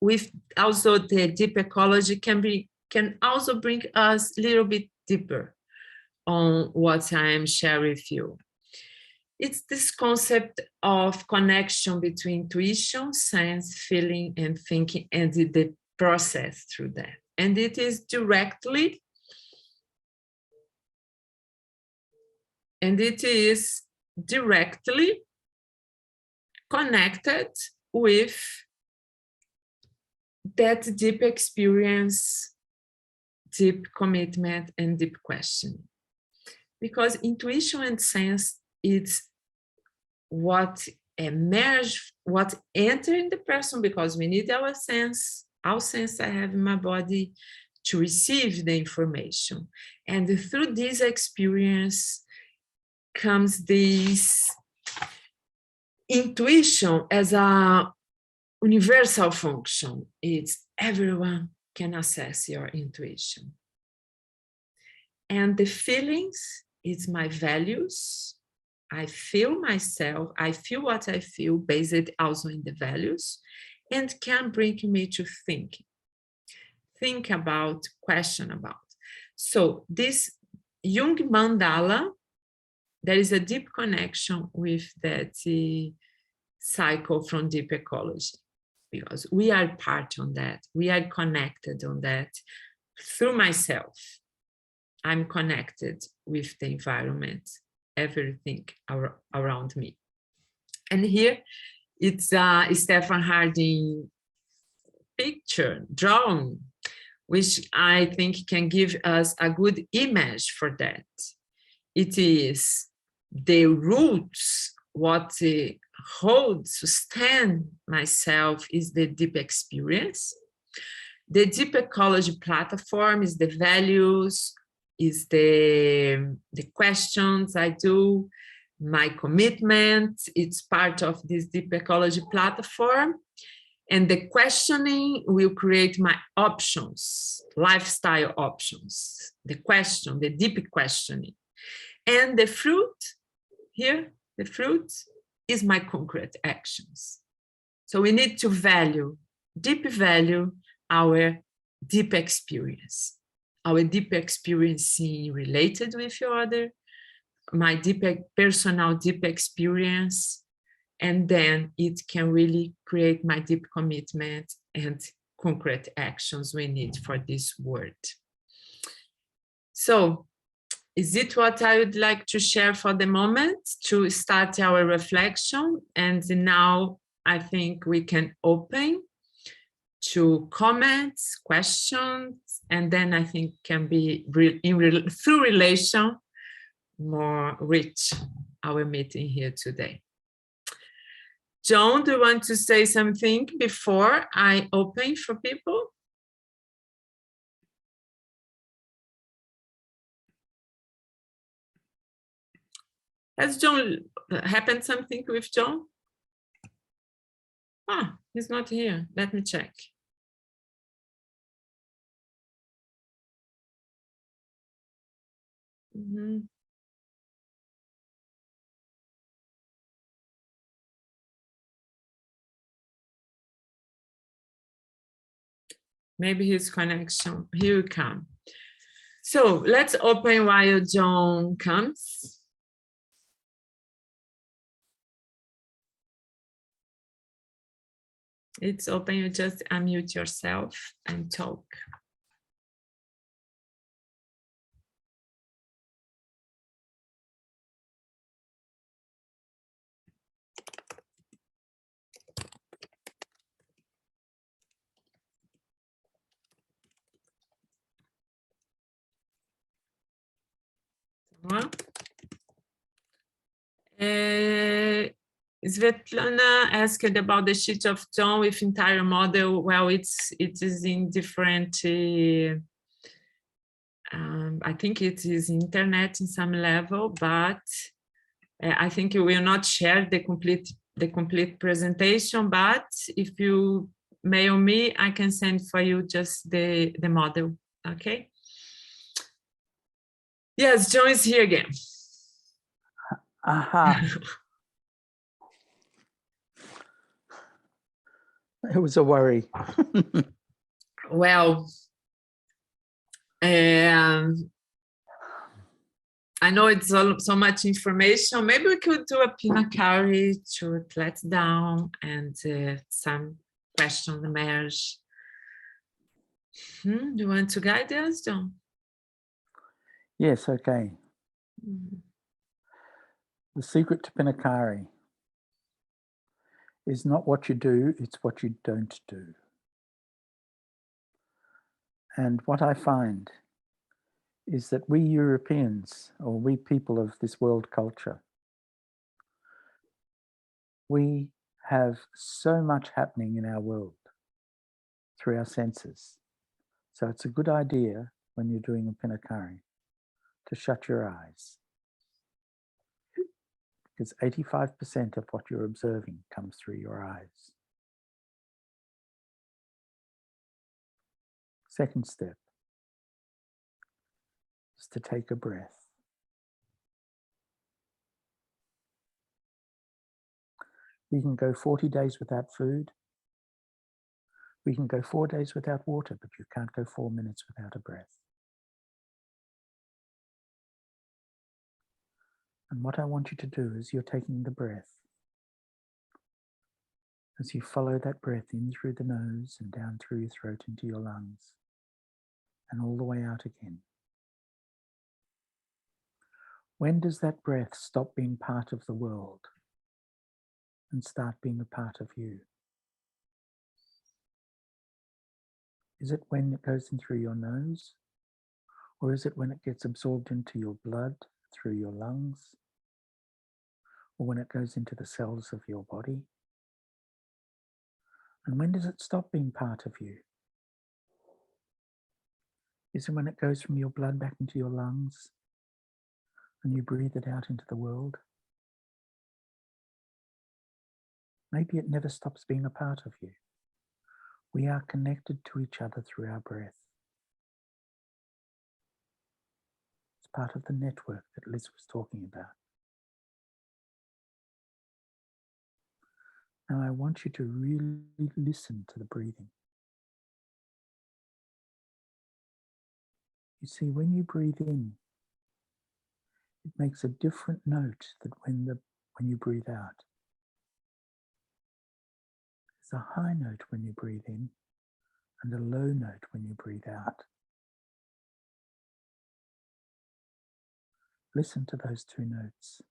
with also the deep ecology can also bring us a little bit deeper on what I'm sharing with you. it's this concept of connection between intuition, sense, feeling, and thinking, and the process through that. And it is directly, connected with that deep experience, deep commitment, and deep questioning. Because intuition and sense, it's what emerge, what enter in the person, because we need our sense I have in my body to receive the information. And through this experience comes this intuition as a universal function. It's everyone can access your intuition. And the feelings, it's my values. I feel myself, I feel what I feel based also in the values, and can bring me to think about, question about. So this Jung mandala, there is a deep connection with that cycle from deep ecology, because we are part on that, we are connected on that. Through myself, I'm connected with the environment, everything around me. And here it's Stephen Harding picture, drawing, which I think can give us a good image for that. It is the roots, what holds, sustain myself is the deep experience. The deep ecology platform is the values, is the questions I do, my commitment, it's part of this deep ecology platform. And the questioning will create my options, lifestyle options, the question, the deep questioning. And the fruit here, the fruit is my concrete actions. So we need to value our deep experience, our deep experience related with your other, my personal deep experience, and then it can really create my deep commitment and concrete actions we need for this word. So is it what I would like to share for the moment to start our reflection? And now I think we can open to comments, questions, and then I think can be through relation more rich our meeting here today. John, do you want to say something before I open for people? Has John happened something with John? Ah, he's not here. Let me check. Mm-hmm. Maybe his connection, he will come. So let's open while John comes. It's open, you just unmute yourself and talk. Well, Svetlana asked about the sheet of John with entire model. Well, it is in different, I think it is internet in some level, but I think you will not share the complete presentation, but if you mail me, I can send for you just the model, okay? Yes, John is here again. Aha. It was a worry. Well, I know it's so much information. Maybe we could do a pinacari to reflect down and some questions emerge. Do you want to guide us, John? Yes, okay. Mm. The secret to pinacari is not what you do, it's what you don't do. And what I find is that we Europeans, or we people of this world culture, we have so much happening in our world through our senses. So it's a good idea when you're doing a pinacari to shut your eyes, because 85% of what you're observing comes through your eyes. Second step is to take a breath. We can go 40 days without food. We can go 4 days without water, but you can't go 4 minutes without a breath. And what I want you to do is you're taking the breath. As you follow that breath in through the nose and down through your throat into your lungs and all the way out again. When does that breath stop being part of the world and start being a part of you? Is it when it goes in through your nose? Or is it when it gets absorbed into your blood through your lungs? Or when it goes into the cells of your body? And when does it stop being part of you? Is it when it goes from your blood back into your lungs and you breathe it out into the world? Maybe it never stops being a part of you. We are connected to each other through our breath. It's part of the network that Liz was talking about. Now I want you to really listen to the breathing. You see, when you breathe in, it makes a different note than when you breathe out. There's a high note when you breathe in and a low note when you breathe out. Listen to those two notes.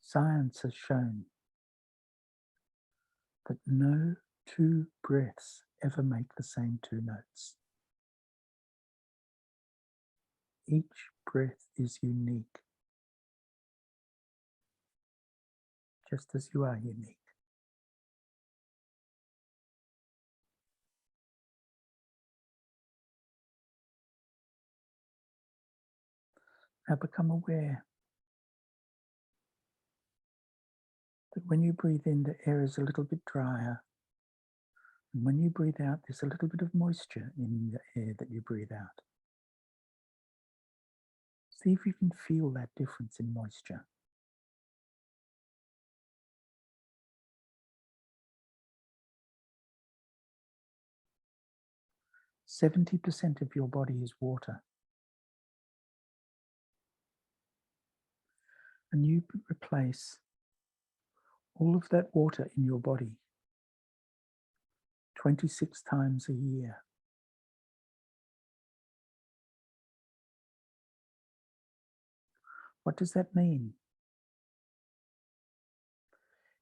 Science has shown that no two breaths ever make the same two notes. Each breath is unique, just as you are unique. Now become aware that when you breathe in, the air is a little bit drier. And when you breathe out, there's a little bit of moisture in the air that you breathe out. See if you can feel that difference in moisture. %70 of your body is water. And you replace all of that water in your body 26 times a year. What does that mean?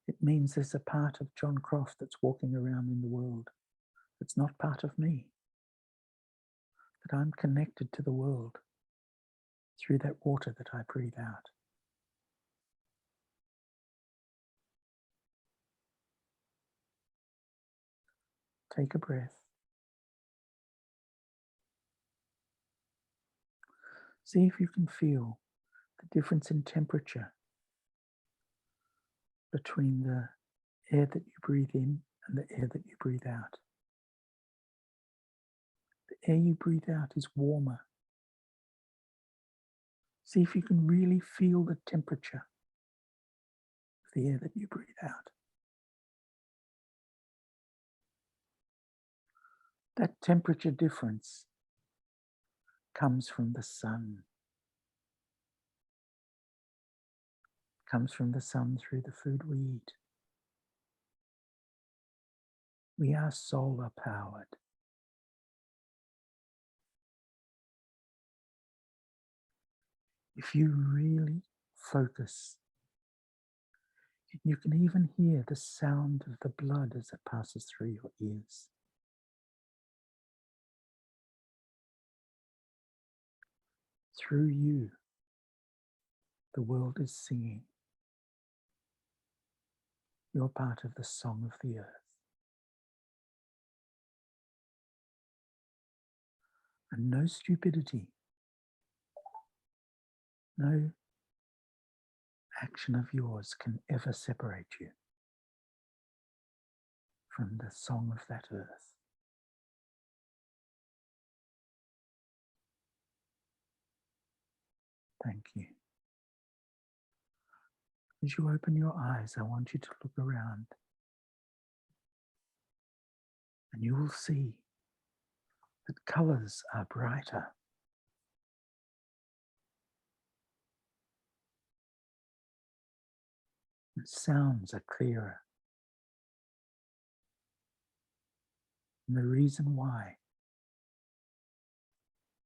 It means there's a part of John Croft that's walking around in the world that's not part of me, that I'm connected to the world through that water that I breathe out. Take a breath. See if you can feel the difference in temperature between the air that you breathe in and the air that you breathe out. The air you breathe out is warmer. See if you can really feel the temperature of the air that you breathe out. That temperature difference comes from the sun. Comes from the sun through the food we eat. We are solar powered. If you really focus, you can even hear the sound of the blood as it passes through your ears. Through you, the world is singing. You're part of the song of the earth. And no stupidity, no action of yours can ever separate you from the song of that earth. Thank you. As you open your eyes, I want you to look around, and you will see that colors are brighter. And sounds are clearer. And the reason why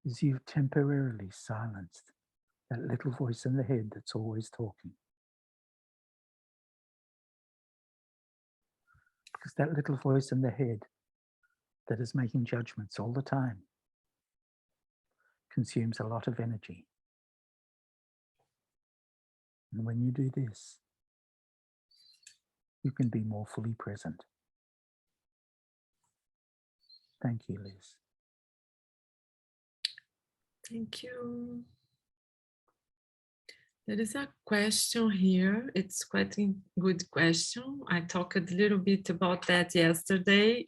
is you've temporarily silenced that little voice in the head that's always talking. Because that little voice in the head that is making judgments all the time consumes a lot of energy. And when you do this, you can be more fully present. Thank you, Liz. Thank you. There is a question here. It's quite a good question. I talked a little bit about that yesterday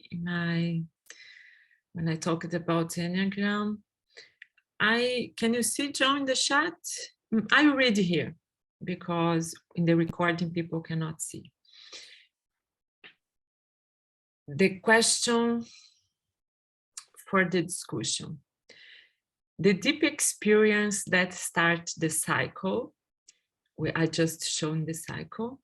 when I talked about Enneagram. Can you see John in the chat? I will read here because in the recording people cannot see. The question for the discussion. The deep experience that starts the cycle, I just shown the cycle,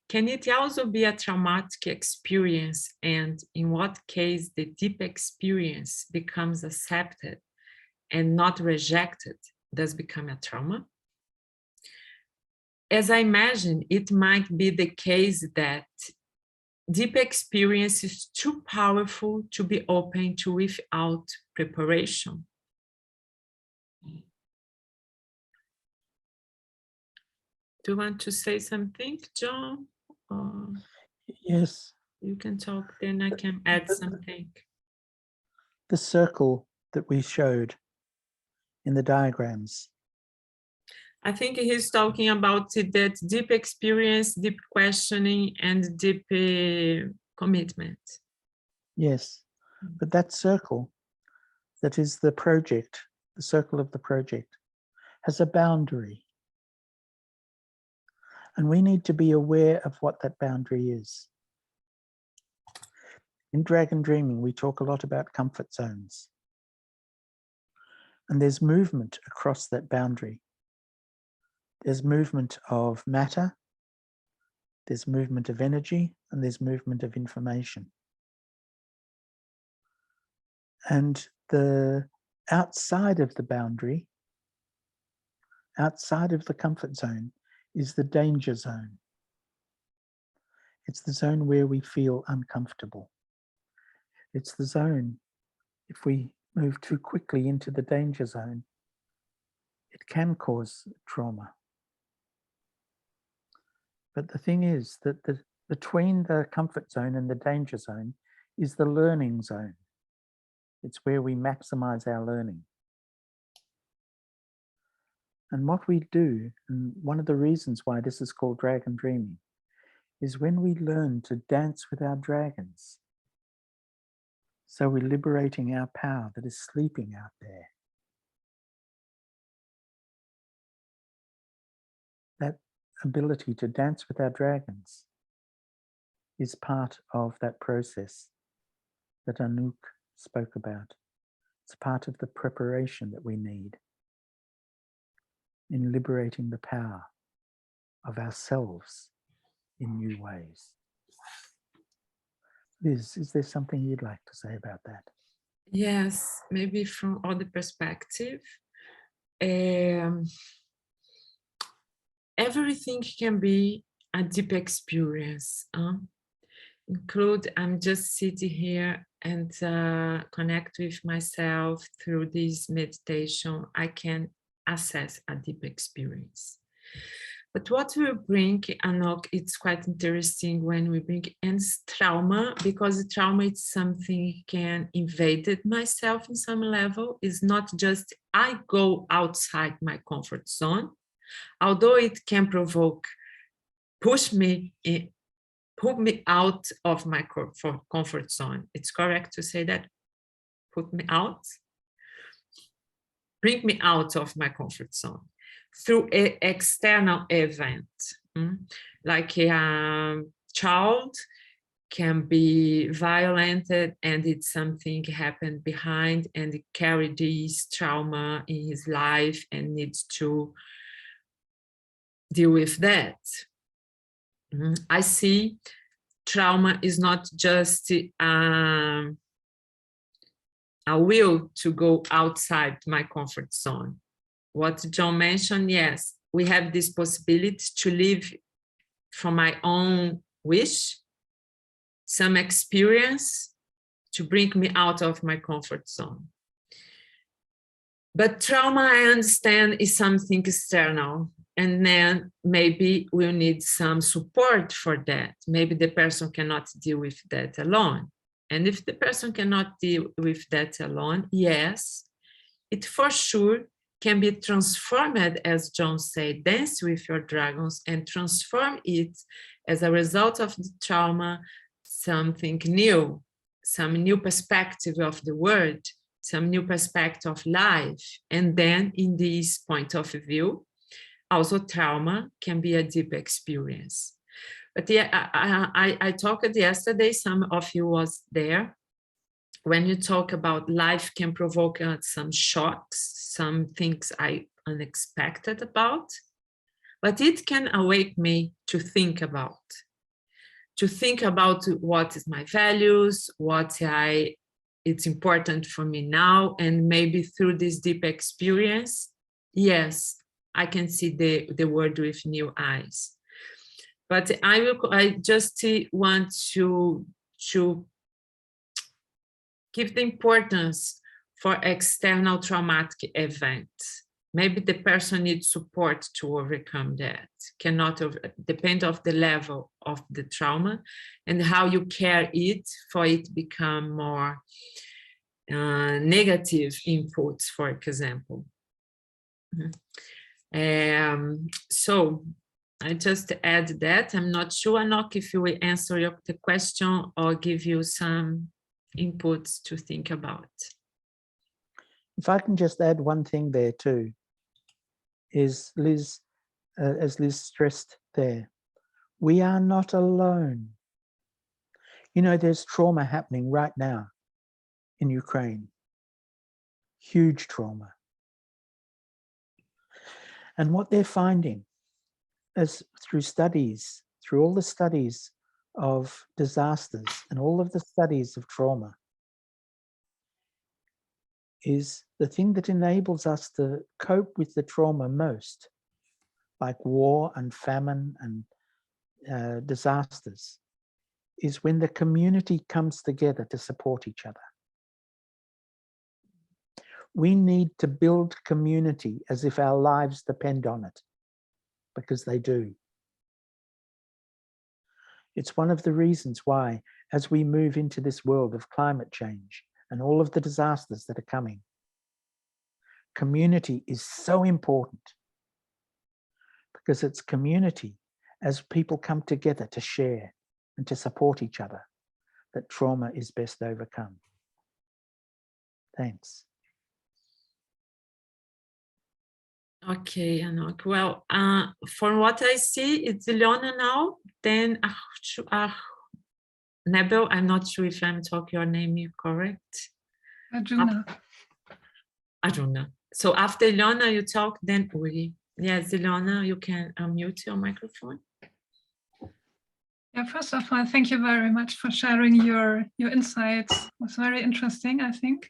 can it also be a traumatic experience, and in what case the deep experience becomes accepted and not rejected, does become a trauma? As I imagine, it might be the case that deep experience is too powerful to be open to without preparation. Do you want to say something, John? Or Yes. you can talk, then I can add something. The circle that we showed in the diagrams. I think he's talking about that deep experience, deep questioning, and deep commitment. Yes, but that circle, that is the project, the circle of the project, has a boundary. And we need to be aware of what that boundary is. In Dragon Dreaming, we talk a lot about comfort zones. And there's movement across that boundary. There's movement of matter, there's movement of energy, and there's movement of information. And the outside of the boundary, outside of the comfort zone, is the danger zone. It's the zone where we feel uncomfortable. It's the zone, if we move too quickly into the danger zone, it can cause trauma. But the thing is that between the comfort zone and the danger zone is the learning zone. It's where we maximize our learning. And what we do, and one of the reasons why this is called Dragon Dreaming, is when we learn to dance with our dragons. So we're liberating our power that is sleeping out there. That ability to dance with our dragons is part of that process that Anouk spoke about. It's part of the preparation that we need in liberating the power of ourselves in new ways. Liz, is there something you'd like to say about that? Yes, maybe from other perspective. Everything can be a deep experience. Include, I'm just sitting here and connect with myself through this meditation. I can access a deep experience. But what we bring, Anok, it's quite interesting when we bring and trauma, because trauma is something can invade myself in some level. It's not just I go outside my comfort zone, although it can provoke, push me out of my comfort zone. It's correct to say that, put me out, bring me out of my comfort zone through an external event, like a child can be violated and it's something happened behind and carry this trauma in his life and needs to deal with that. I see trauma is not just a will to go outside my comfort zone. What John mentioned, yes, we have this possibility to live from my own wish, some experience to bring me out of my comfort zone. But trauma, I understand, is something external. And then maybe we'll need some support for that. Maybe the person cannot deal with that alone. And if the person cannot deal with that alone, yes, it for sure can be transformed, as John said, dance with your dragons and transform it as a result of the trauma, something new, some new perspective of the world, some new perspective of life. And then in this point of view, also trauma can be a deep experience. But yeah, I talked yesterday, some of you was there, when you talk about life can provoke some shocks, some things I unexpected about, but it can awake me to think about what is my values, it's important for me now, and maybe through this deep experience, yes, I can see the world with new eyes. But I just want to give the importance for external traumatic events. Maybe the person needs support to overcome that. Cannot depend of the level of the trauma and how you care it for it become more negative inputs, for example. So I just add that. I'm not sure, Anok, if you will answer the question or give you some inputs to think about. If I can just add one thing there too, is Liz, as Liz stressed there, we are not alone. You know, there's trauma happening right now in Ukraine, huge trauma. And what they're finding is through studies, through all the studies of disasters and all of the studies of trauma, is the thing that enables us to cope with the trauma most, like war and famine and disasters, is when the community comes together to support each other. We need to build community as if our lives depend on it, because they do. It's one of the reasons why, as we move into this world of climate change and all of the disasters that are coming, community is so important, because it's community, as people come together to share and to support each other, that trauma is best overcome. Thanks. Okay, Anok. Well, from what I see, it's Leona now. Then Nebel, I'm not sure if I'm talking your name correct. Arjuna. Arjuna. So after Ilona, you talk, then Uri. Yes, Ilona, you can unmute your microphone. Yeah, first of all, thank you very much for sharing your insights. It was very interesting, I think.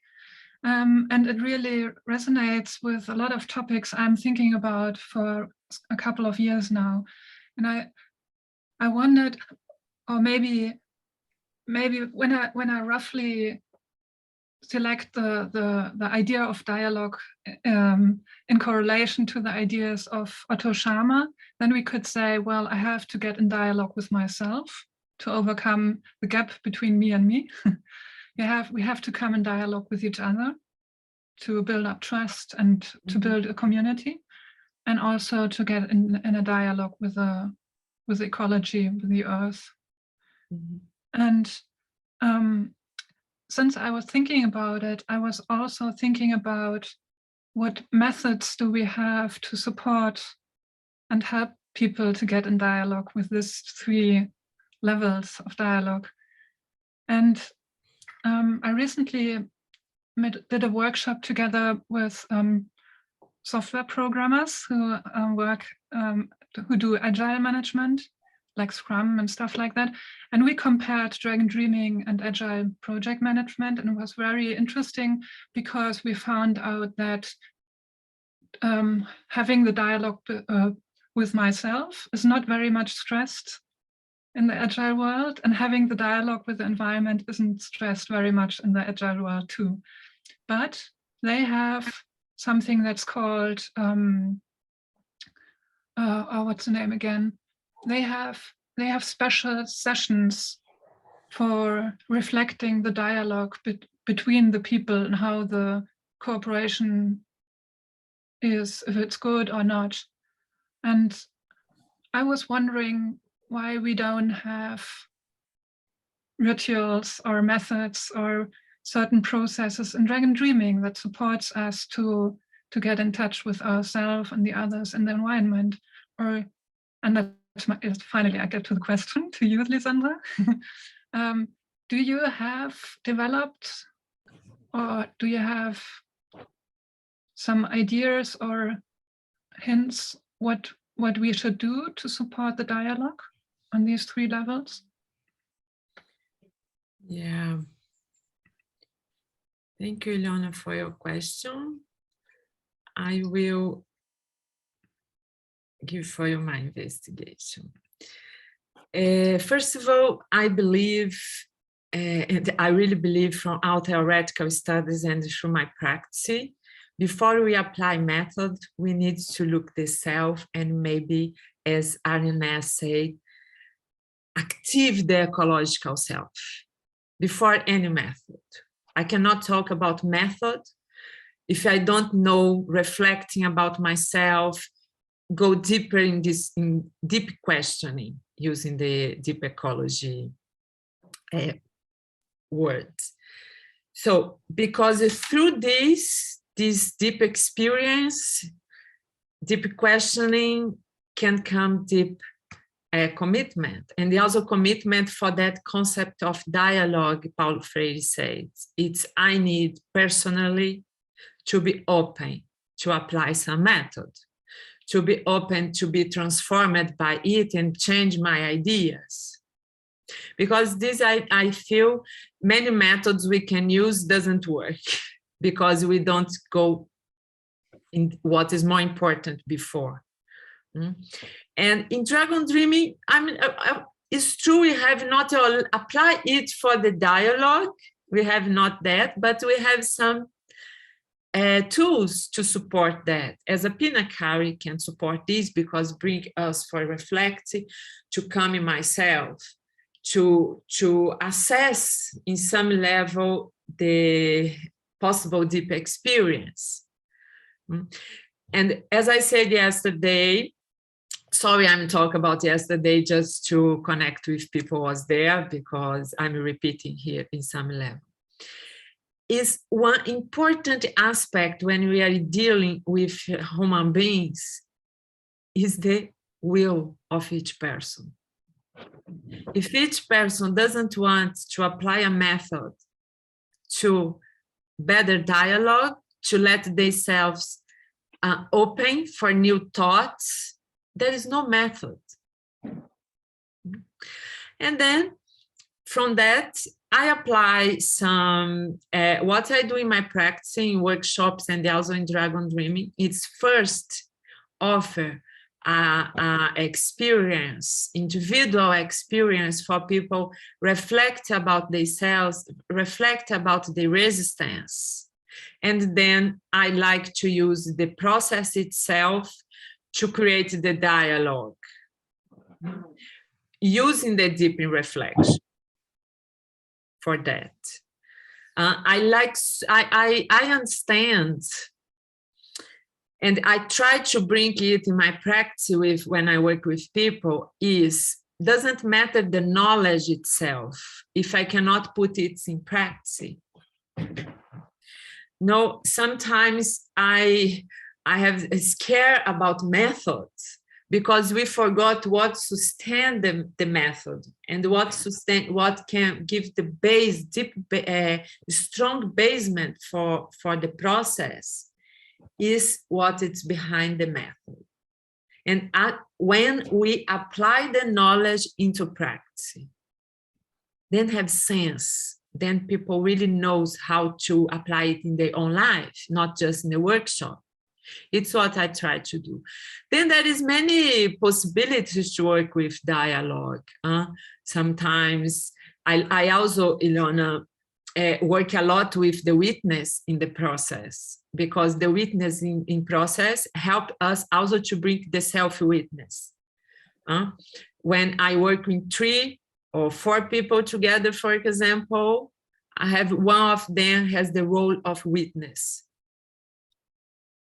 And it really resonates with a lot of topics I'm thinking about for a couple of years now. And I wondered, or maybe when I roughly select the idea of dialogue in correlation to the ideas of Otto Schama, then we could say, well, I have to get in dialogue with myself to overcome the gap between me and me. We have to come in dialogue with each other to build up trust and to build a community, and also to get in a dialogue with ecology, with the earth. And since I was thinking about it, I was also thinking about what methods do we have to support and help people to get in dialogue with these 3 levels of dialogue. And I recently did a workshop together with software programmers who who do agile management, like Scrum and stuff like that. And we compared Dragon Dreaming and agile project management, and it was very interesting because we found out that having the dialogue with myself is not very much stressed in the agile world, and having the dialogue with the environment isn't stressed very much in the agile world too. But they have something that's called, what's the name again? They have special sessions for reflecting the dialogue between the people and how the cooperation is, if it's good or not. And I was wondering why we don't have rituals or methods or certain processes in Dragon Dreaming that supports us to get in touch with ourselves and the others in the environment. Finally, I get to the question to you, Lisandra. Do you have developed, or do you have some ideas or hints what we should do to support the dialogue on these 3 levels? Yeah. Thank you, Ilona, for your question. I will give for you my investigation. First of all, I believe, and I really believe from our theoretical studies and through my practice, before we apply method, we need to look the self and maybe, as Arne said, active the ecological self before any method. I cannot talk about method if I don't know, reflecting about myself, go deeper in deep questioning using the deep ecology words. So, because through this deep experience, deep questioning can come deep commitment, and also commitment for that concept of dialogue. Paulo Freire says, it's I need personally to be open to apply some method, to be open to be transformed by it and change my ideas. Because this, I feel many methods we can use doesn't work because we don't go in what is more important before. And in Dragon Dreaming, it's true we have not applied it for the dialogue, we have not that, but we have some tools to support that. As a Pinakari can support this because bring us for reflect, to come in myself, to assess in some level the possible deep experience. And as I said yesterday, sorry, I'm talking about yesterday just to connect with people who was there because I'm repeating here in some level. Is one important aspect when we are dealing with human beings is the will of each person. If each person doesn't want to apply a method to better dialogue, to let themselves open for new thoughts. There is no method. And then from that, I apply some, what I do in my practice in workshops and also in Dragon Dreaming, is first offer experience, individual experience for people, reflect about themselves, reflect about the resistance. And then I like to use the process itself to create the dialogue, using the deep reflection for that. I understand, and I try to bring it in my practice with when I work with people, is doesn't matter the knowledge itself if I cannot put it in practice. No, sometimes I have a scare about methods, because we forgot what sustain the method, and what can give the base, deep, strong basement for the process is what is behind the method. And when we apply the knowledge into practice, then have sense, then people really knows how to apply it in their own life, not just in the workshop. It's what I try to do. Then there is many possibilities to work with dialogue. Sometimes I also, Ilona, work a lot with the witness in the process, because the witness in process help us also to bring the self-witness. When I work with 3 or 4 people together, for example, I have one of them has the role of witness.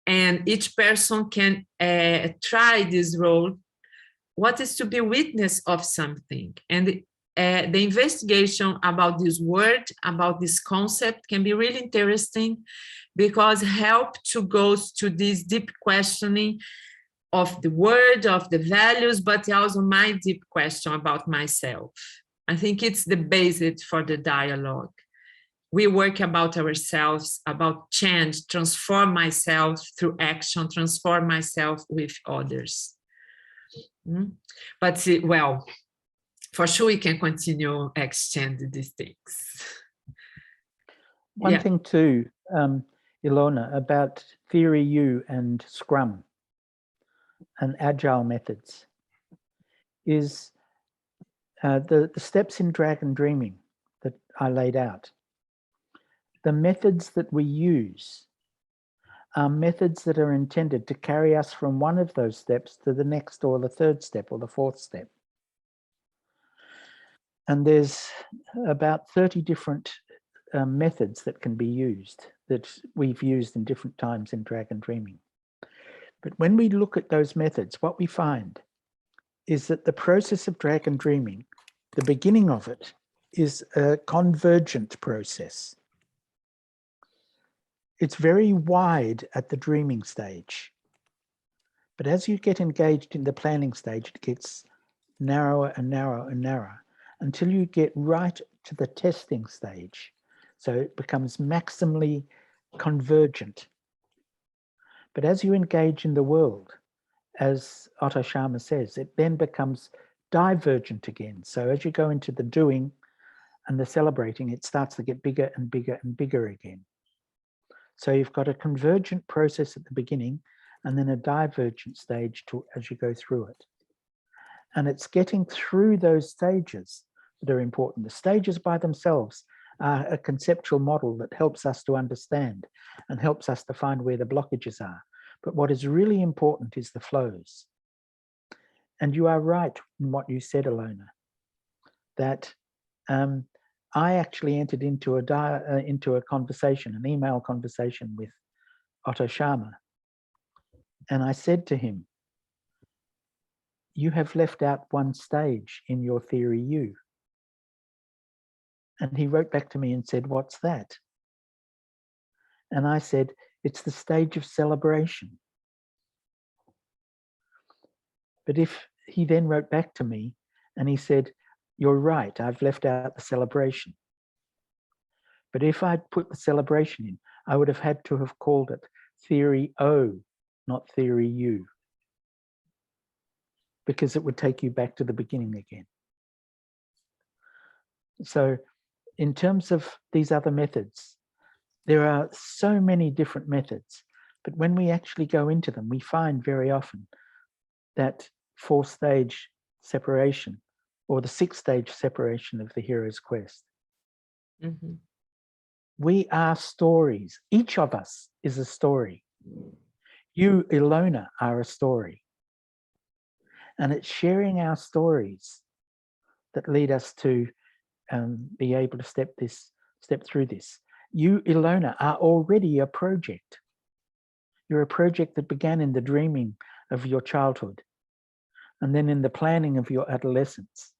And each person can try this role. What is to be witness of something? And the investigation about this word, about this concept can be really interesting, because help to go to this deep questioning of the word, of the values, but also my deep question about myself. I think it's the basis for the dialogue. We work about ourselves, about change, transform myself through action, transform myself with others. But well, for sure we can continue exchange these things. One thing too, Ilona, about Theory U and Scrum and Agile methods is the steps in Dragon Dreaming that I laid out. The methods that we use are methods that are intended to carry us from one of those steps to the next, or the 3rd step, or the 4th step. And there's about 30 different methods that can be used, that we've used in different times in Dragon Dreaming. But when we look at those methods, what we find is that the process of Dragon Dreaming, the beginning of it, is a convergent process. It's very wide at the dreaming stage. But as you get engaged in the planning stage, it gets narrower and narrower and narrower until you get right to the testing stage. So it becomes maximally convergent. But as you engage in the world, as Otto Scharmer says, it then becomes divergent again. So as you go into the doing and the celebrating, it starts to get bigger and bigger and bigger again. So you've got a convergent process at the beginning and then a divergent stage as you go through it. And it's getting through those stages that are important. The stages by themselves are a conceptual model that helps us to understand and helps us to find where the blockages are. But what is really important is the flows. And you are right in what you said, Ilona, that I actually entered into a conversation, an email conversation with Otto Scharmer. And I said to him, you have left out one stage in your Theory U. And he wrote back to me and said, what's that? And I said, it's the stage of celebration. But if he then wrote back to me and he said, you're right, I've left out the celebration. But if I'd put the celebration in, I would have had to have called it Theory O, not Theory U, because it would take you back to the beginning again. So in terms of these other methods, there are so many different methods, but when we actually go into them, we find very often that 4-stage separation or the 6-stage separation of the hero's quest. Mm-hmm. We are stories. Each of us is a story. You, Ilona, are a story. And it's sharing our stories that lead us to be able to step through this. You, Ilona, are already a project. You're a project that began in the dreaming of your childhood, and then in the planning of your adolescence.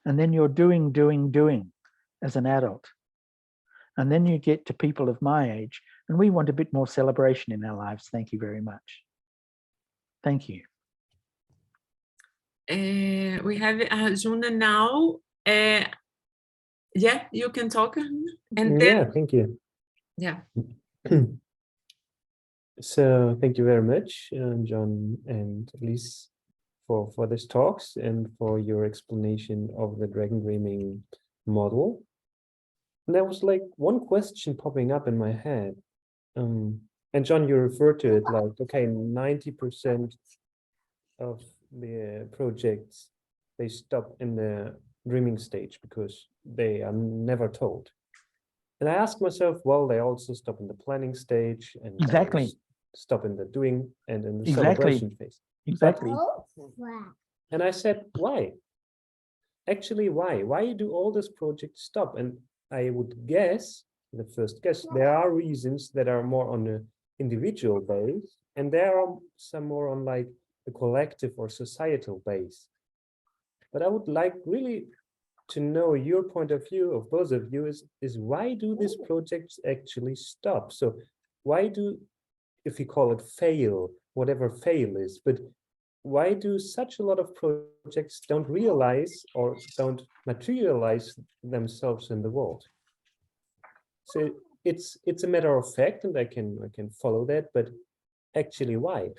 And then you're doing as an adult. And then you get to people of my age, and we want a bit more celebration in our lives. Thank you very much. Thank you. We have Juna now. Yeah, you can talk. And then, thank you. Yeah. So thank you very much, John and Elise, for this talks and for your explanation of the dragon dreaming model. And there was like one question popping up in my head. And John, you referred to it like, okay, 90% of the projects, they stop in the dreaming stage because they are never told. And I asked myself, well, they also stop in the planning stage and exactly stop in the doing and in the exactly celebration phase. Exactly. And I said, why? Actually, why? Why do all these projects stop? And I would guess, the first guess, there are reasons that are more on the individual base, and there are some more on like the collective or societal base. But I would like really to know your point of view of both of you is why do these projects actually stop? So why do, if we call it fail, whatever fail is, but why do such a lot of projects don't realize or don't materialize themselves in the world? So it's a matter of fact, and I can follow that, but actually why?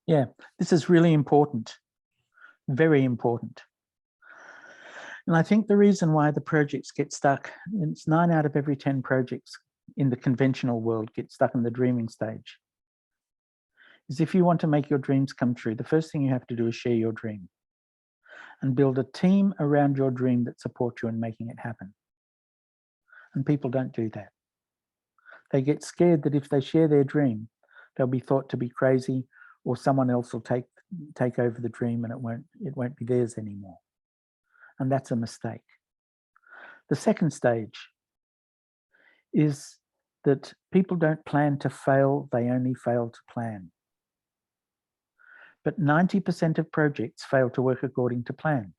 Yeah, this is really important, very important. And I think the reason why the projects get stuck, it's 9 out of every 10 projects in the conventional world get stuck in the dreaming stage, is if you want to make your dreams come true, the first thing you have to do is share your dream and build a team around your dream that support you in making it happen. And people don't do that. They get scared that if they share their dream, they'll be thought to be crazy, or someone else will take over the dream and it won't be theirs anymore. And that's a mistake. The second stage is that people don't plan to fail, they only fail to plan. But 90% of projects fail to work according to plan.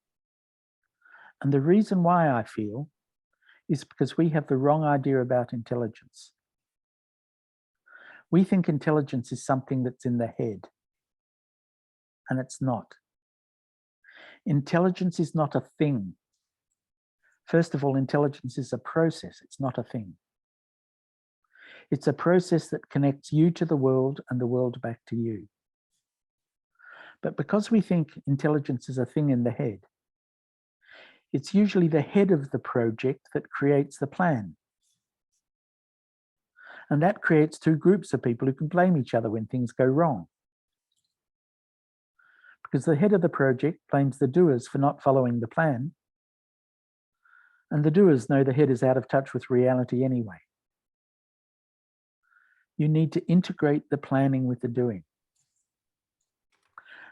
And the reason why I feel is because we have the wrong idea about intelligence. We think intelligence is something that's in the head, and it's not. Intelligence is not a thing. First of all, intelligence is a process, it's not a thing. It's a process that connects you to the world and the world back to you. But because we think intelligence is a thing in the head, it's usually the head of the project that creates the plan. And that creates 2 groups of people who can blame each other when things go wrong. Because the head of the project blames the doers for not following the plan, and the doers know the head is out of touch with reality anyway. You need to integrate the planning with the doing.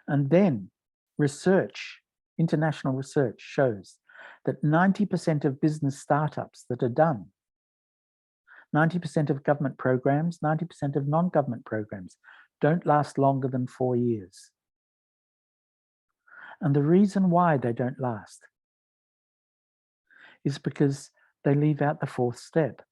And then research, international research shows that 90% of business startups that are done, 90% of government programs, 90% of non-government programs don't last longer than 4 years. And the reason why they don't last is because they leave out the 4th step.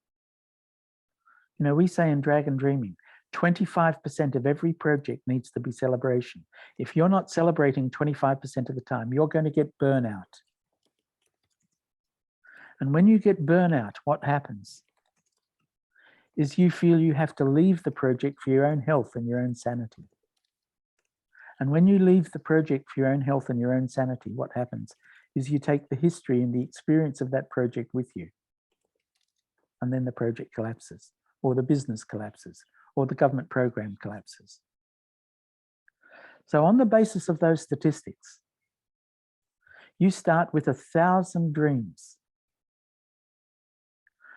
You know, we say in Dragon Dreaming, 25% of every project needs to be celebration. If you're not celebrating 25% of the time, you're going to get burnout. And when you get burnout, what happens is you feel you have to leave the project for your own health and your own sanity. And when you leave the project for your own health and your own sanity, what happens is you take the history and the experience of that project with you. And then the project collapses, or the business collapses, or the government program collapses. So on the basis of those statistics, you start with 1,000 dreams.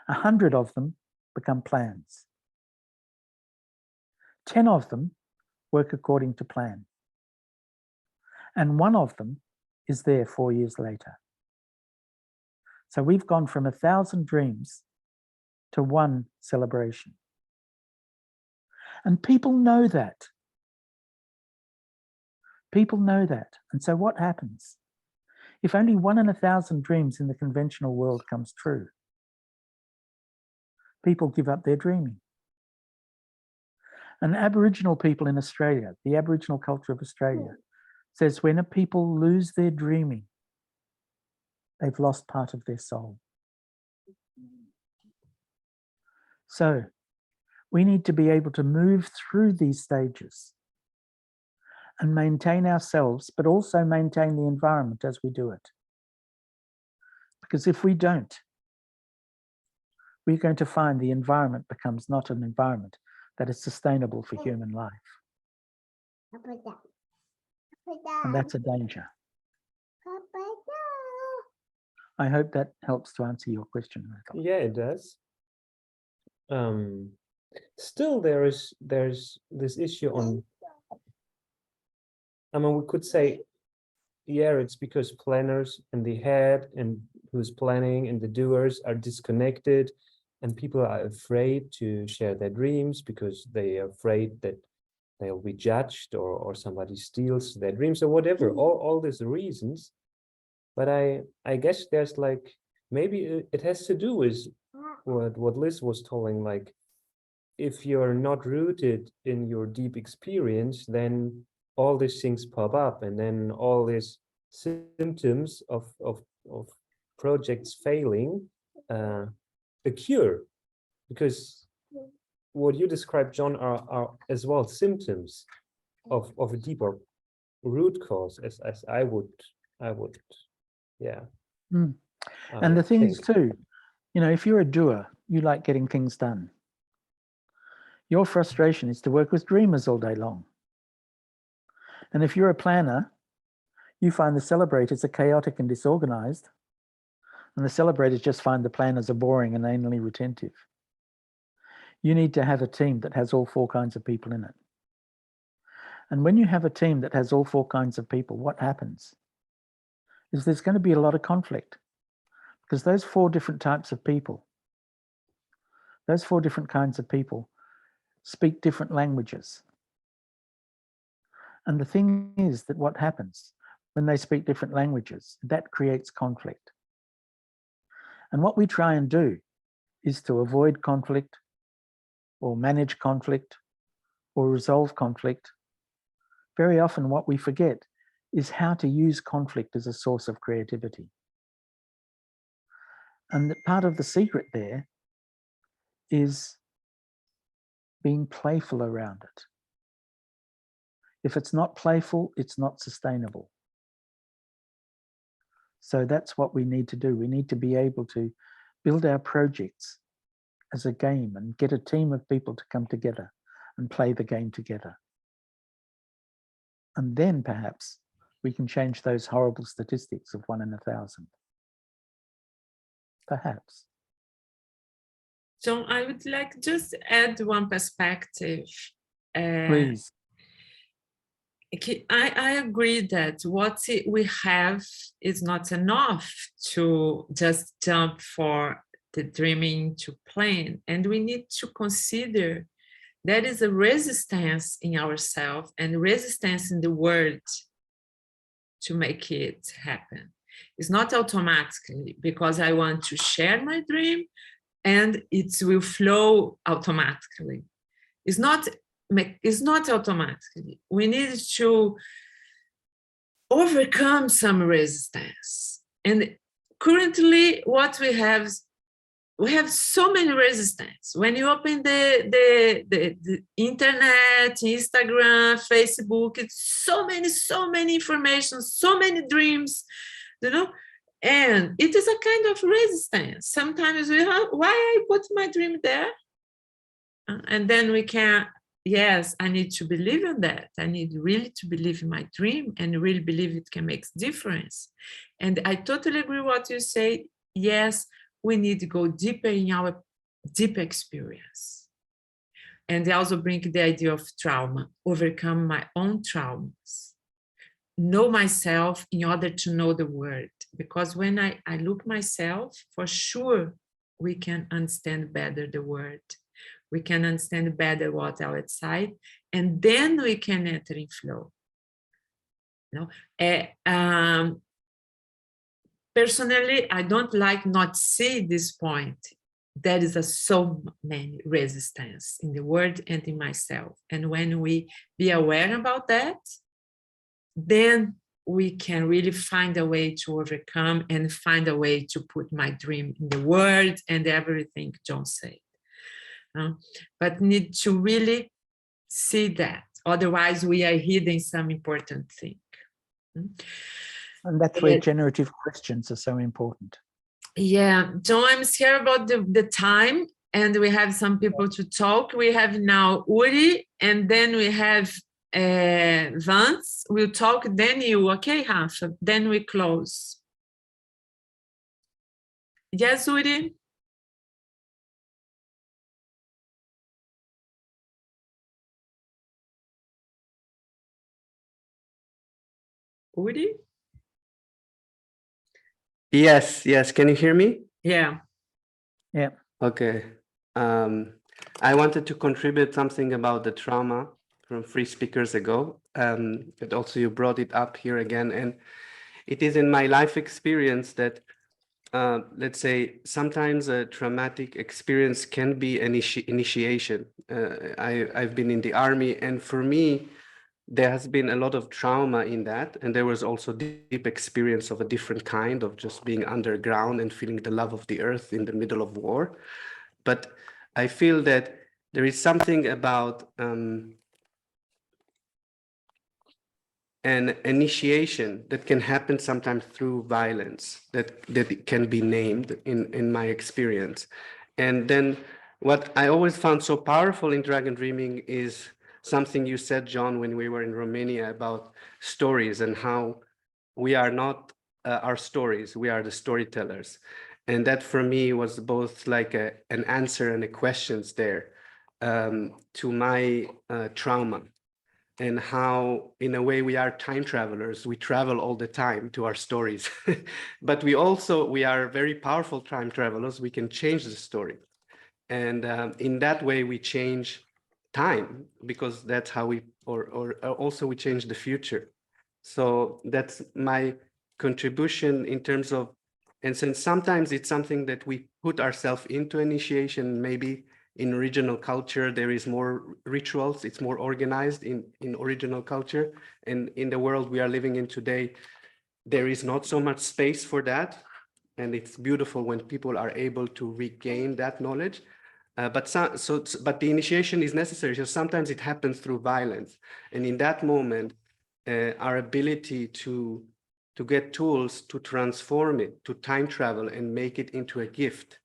100 of them become plans. 10 of them work according to plan. And one of them is there 4 years later. So we've gone from 1,000 dreams to one celebration. And people know that. People know that. And so what happens? If only 1 in 1,000 dreams in the conventional world comes true, people give up their dreaming. And Aboriginal people in Australia, the Aboriginal culture of Australia, says when people lose their dreaming, they've lost part of their soul. So we need to be able to move through these stages and maintain ourselves, but also maintain the environment as we do it. Because if we don't, we're going to find the environment becomes not an environment that is sustainable for human life. And that's a danger. I hope that helps to answer your question, Michael. Yeah, it does. Still, there's this issue on, I mean, we could say, yeah, it's because planners and the head and who's planning and the doers are disconnected, and people are afraid to share their dreams because they are afraid that they'll be judged or somebody steals their dreams or whatever, all these reasons. But I guess there's like, maybe it has to do with what Liz was telling, like, if you're not rooted in your deep experience, then all these things pop up, and then all these symptoms of projects failing occur, because what you described, John, are as well symptoms of a deeper root cause, as I would yeah. And the thing is too, you know, if you're a doer, you like getting things done. Your frustration is to work with dreamers all day long. And if you're a planner, you find the celebrators are chaotic and disorganized, and the celebrators just find the planners are boring and anally retentive. You need to have a team that has all 4 kinds of people in it. And when you have a team that has all 4 kinds of people, what happens is there's going to be a lot of conflict, because those 4 different types of people, those 4 different kinds of people speak different languages. And the thing is that what happens when they speak different languages, that creates conflict. And what we try and do is to avoid conflict, or manage conflict, or resolve conflict. Very often what we forget is how to use conflict as a source of creativity. And part of the secret there is being playful around it. If it's not playful, it's not sustainable. So that's what we need to do. We need to be able to build our projects as a game and get a team of people to come together and play the game together. And then perhaps we can change those horrible statistics of 1 in 1,000. Perhaps. John, I would like just add one perspective. Please. I agree that what we have is not enough to just jump for the dreaming to plan. And we need to consider there is a resistance in ourselves and resistance in the world to make it happen. It's not automatically because I want to share my dream and it will flow automatically. It's not automatically. We need to overcome some resistance. And currently what we have so many resistance. When you open the internet, Instagram, Facebook, it's so many information, so many dreams, you know, and it is a kind of resistance. Sometimes we have, why I put my dream there? And then we can, yes, I need to believe in that. I need really to believe in my dream and really believe it can make difference. And I totally agree with what you say. Yes, we need to go deeper in our deep experience. And also bring the idea of trauma, overcome my own traumas, know myself in order to know the world. Because when I look myself, for sure, we can understand better the world. We can understand better what's outside, and then we can enter in flow. You know? Personally, I don't like not see this point. There is so many resistance in the world and in myself. And when we be aware about that, then we can really find a way to overcome and find a way to put my dream in the world and everything John said. But need to really see that. Otherwise, we are hiding some important thing. And that's where generative questions are so important. Yeah, John, I'm scared about the time, and we have some people to talk. We have now Uri, and then we have Vance. We'll talk, then you, okay, Rafa? Then we close. Yes, Uri? Uri? Yes. Can you hear me? Yeah. Okay. I wanted to contribute something about the trauma from 3 speakers ago. But also you brought it up here again. And it is in my life experience that, let's say, sometimes a traumatic experience can be an initiation. I've been in the army, and for me, there has been a lot of trauma in that, and there was also deep experience of a different kind of just being underground and feeling the love of the earth in the middle of war. But I feel that there is something about an initiation that can happen sometimes through violence that can be named in my experience. And then what I always found so powerful in Dragon Dreaming is something you said, John, when we were in Romania about stories and how we are not our stories, we are the storytellers. And that for me was both like an answer and a questions there to my trauma, and how in a way we are time travelers. We travel all the time to our stories, but we are very powerful time travelers. We can change the story. And in that way we change time, because that's how we, or also we change the future. So that's my contribution in terms of, and since sometimes it's something that we put ourselves into initiation, maybe in original culture, there is more rituals, it's more organized in original culture. And in the world we are living in today, there is not so much space for that. And it's beautiful when people are able to regain that knowledge. But the initiation is necessary. So sometimes it happens through violence. And in that moment, our ability to get tools to transform it, to time travel and make it into a gift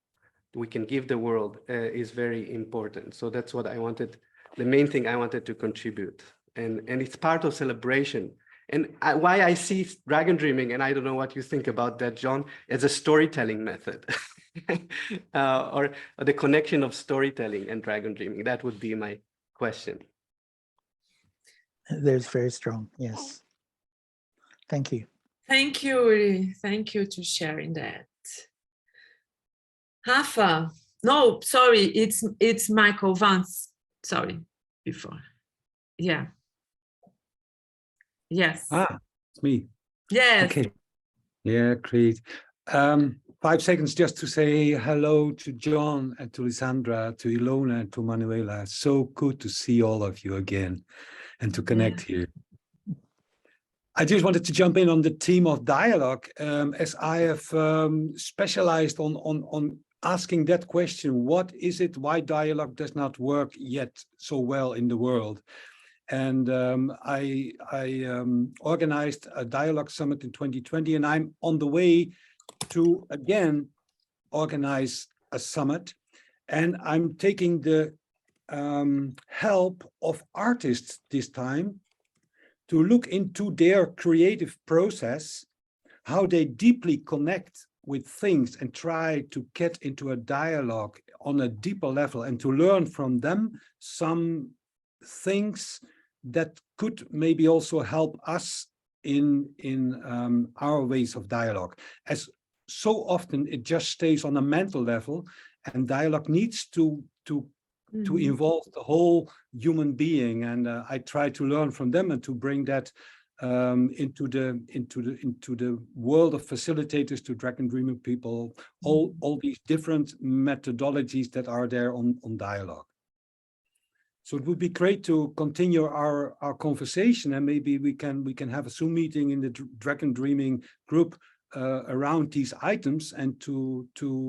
we can give the world is very important. So that's what I wanted, the main thing I wanted to contribute. And it's part of celebration. And why I see Dragon Dreaming, and I don't know what you think about that, John, as a storytelling method. Or the connection of storytelling and Dragon Dreaming. That would be my question. There's very strong, yes. Thank you. Thank you, Uri. Thank you to sharing that. Rafa, no, sorry, it's Michael Vance. Sorry, before. Yeah. Yes. It's me. Yes. Okay. Yeah, great. 5 seconds just to say hello to John and to Lisandra, to Ilona and to Manuela. So good to see all of you again and to connect here. I just wanted to jump in on the theme of dialogue, as I have specialized on asking that question. What is it? Why dialogue does not work yet so well in the world? And I organized a dialogue summit in 2020, and I'm on the way to again organize a summit. And I'm taking the help of artists this time to look into their creative process, how they deeply connect with things and try to get into a dialogue on a deeper level, and to learn from them some things that could maybe also help us in our ways of dialogue. As so often it just stays on a mental level, and dialogue needs to involve the whole human being, and I try to learn from them and to bring that into the world of facilitators, to Dragon Dreaming people, all these different methodologies that are there on dialogue. So it would be great to continue our conversation, and maybe we can have a Zoom meeting in the Dragon Dreaming group around these items, and to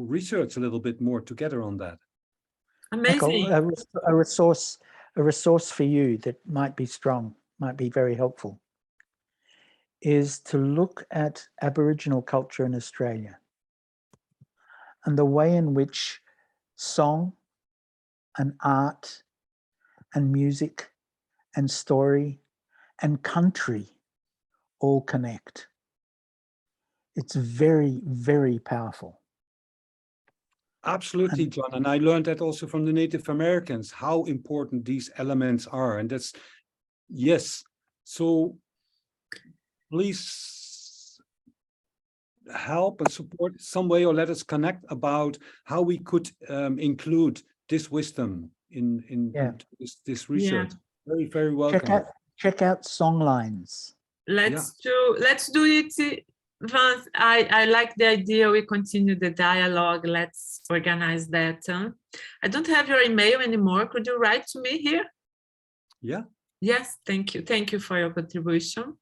research a little bit more together on that. Amazing. Michael, a resource for you that might be strong, might be very helpful, is to look at Aboriginal culture in Australia and the way in which song and art and music and story and country all connect. It's very, very powerful. Absolutely, John. And I learned that also from the Native Americans, how important these elements are. And that's, yes. So please help and support some way, or let us connect about how we could include this wisdom in this research. Very, very welcome. Check out songlines. Let's do it. Vance, I like the idea. We continue the dialogue. Let's organize that. I don't have your email anymore. Could you write to me here? Yeah. Yes, thank you. Thank you for your contribution.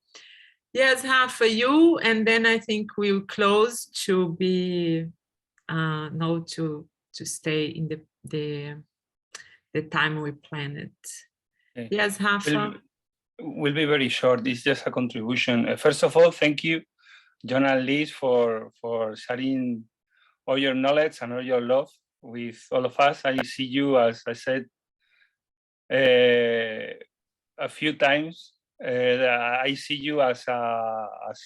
Yes, Rafa, you, and then I think we'll close to be to stay in the time we planned. Okay. Yes, Rafa. Will be very short. It's just a contribution. First of all, thank you, John and Liz, for sharing all your knowledge and all your love with all of us. I see you, as I said a few times, I see you as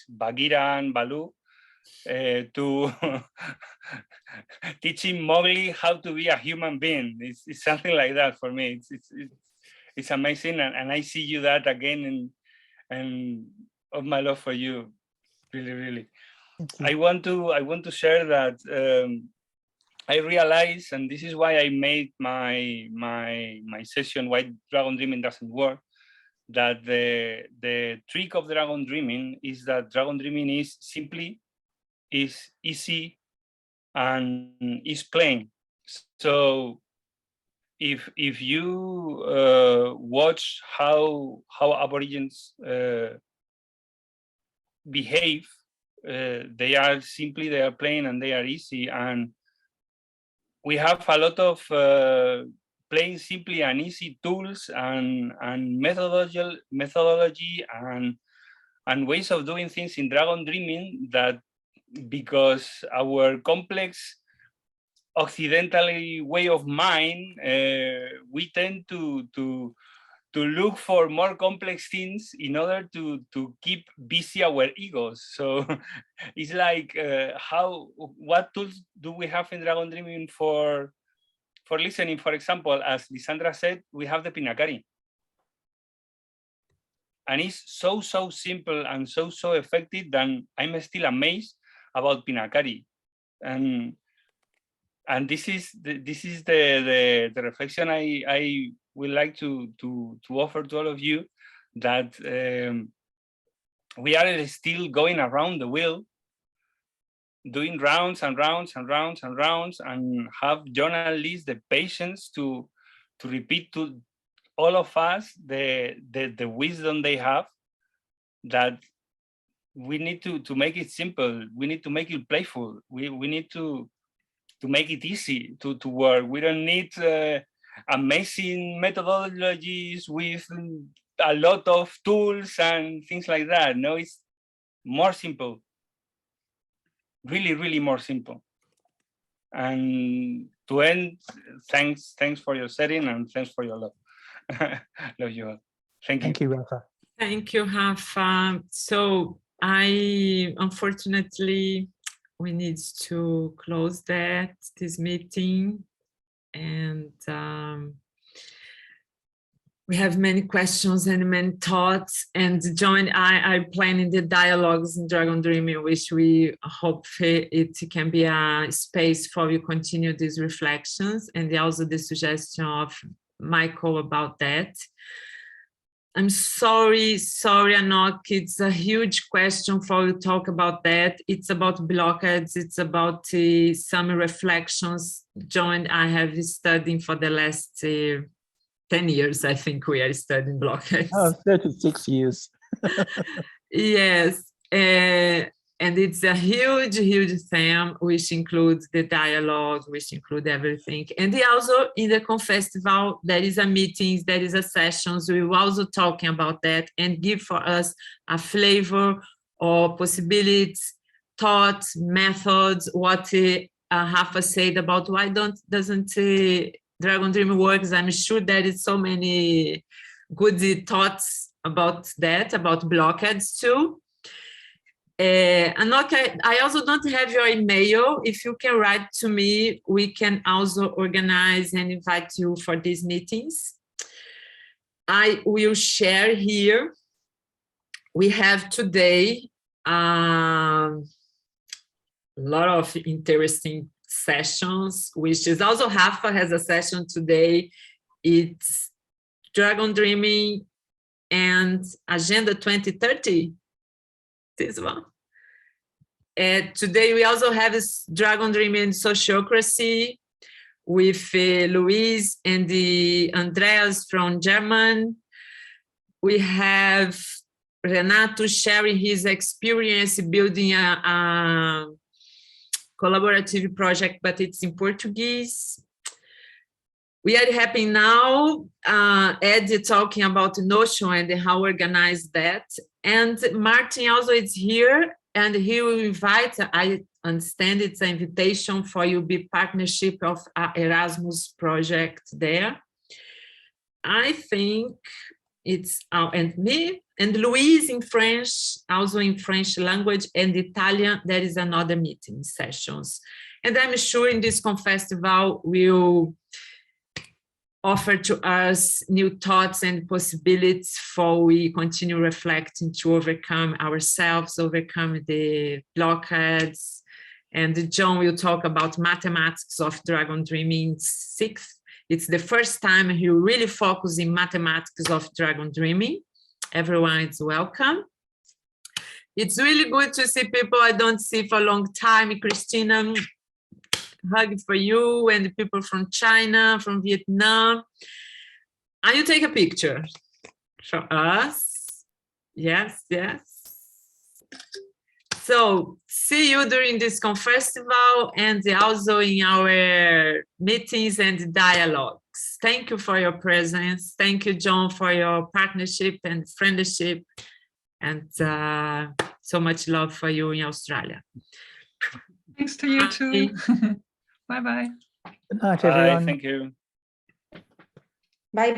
Bagheera and Baloo, to teaching Mowgli how to be a human being. It's something like that for me. It's amazing, and I see you that again, and of my love for you, really. I want to share that I realize, and this is why I made my session Why Dragon Dreaming Doesn't Work, that the trick of Dragon Dreaming is that Dragon Dreaming is easy and is plain. So if you watch how Aborigines behave, they are plain and they are easy, and we have a lot of plain, simply and easy tools and methodology and ways of doing things in Dragon Dreaming, that because our complex Occidental way of mind, we tend to look for more complex things in order to keep busy our egos. So it's like what tools do we have in Dragon Dreaming for listening? For example, as Lisandra said, we have the Pinakari. And it's so simple and so effective that I'm still amazed about Pinakari. And this is the reflection I would like to offer to all of you, that we are still going around the wheel, doing rounds and rounds and rounds and rounds, and have journalists the patience to repeat to all of us the wisdom they have, that we need to make it simple. We need to make it playful. We need to make it easy to work. We don't need amazing methodologies with a lot of tools and things like that. No, it's more simple. Really, really more simple. And to end, thanks for your setting and thanks for your love. Love you all. Thank you. Thank you, Rafa. Thank you, Rafa. So unfortunately, we need to close this meeting, and we have many questions and many thoughts. And John, I planning the dialogues in Dragon Dreaming, which we hope it can be a space for you continue these reflections, and also the suggestion of Michael about that. I'm sorry, Anok, it's a huge question for you to talk about that. It's about blockades, it's about some reflections. John, I have studying for the last 10 years, I think we are studying blockades. Oh, 36 years. Yes, and it's a huge theme, which includes the dialogue, which include everything. And also in the Confestival, there is a meetings, there is a sessions. We were also talking about that and give for us a flavor or possibilities, thoughts, methods, what Rafa said about why doesn't Dragon Dream works. I'm sure there is so many good thoughts about that, about blockades too. Anok, I also don't have your email. If you can write to me, we can also organize and invite you for these meetings. I will share here. We have today a lot of interesting sessions, which is also Rafa has a session today. It's Dragon Dreaming and Agenda 2030. This one. Today we also have this Dragon Dreaming and Sociocracy with Luis and Andreas from German. We have Renato sharing his experience building a collaborative project, but it's in Portuguese. We are happy now, Ed talking about Notion and how organize that. And Martin also is here, and he will invite, I understand it's an invitation for you be partnership of Erasmus project there. I think it's, and me, and Louise in French, also in French language, and Italian, there is another meeting sessions. And I'm sure in this Confestival will offer to us new thoughts and possibilities for we continue reflecting to overcome ourselves, overcome the blockades. And John will talk about mathematics of Dragon Dreaming 6. It's the first time he really focuses in mathematics of Dragon Dreaming. Everyone is welcome. It's really good to see people I don't see for a long time. Christina, hug for you, and the people from China, from Vietnam. And you take a picture for us. Yes, yes. So see you during this Confestival and also in our meetings and dialogues. Thank you for your presence. Thank you, John, for your partnership and friendship, and so much love for you in Australia. Thanks to you too. Bye-bye. Good night, everyone. Bye, thank you.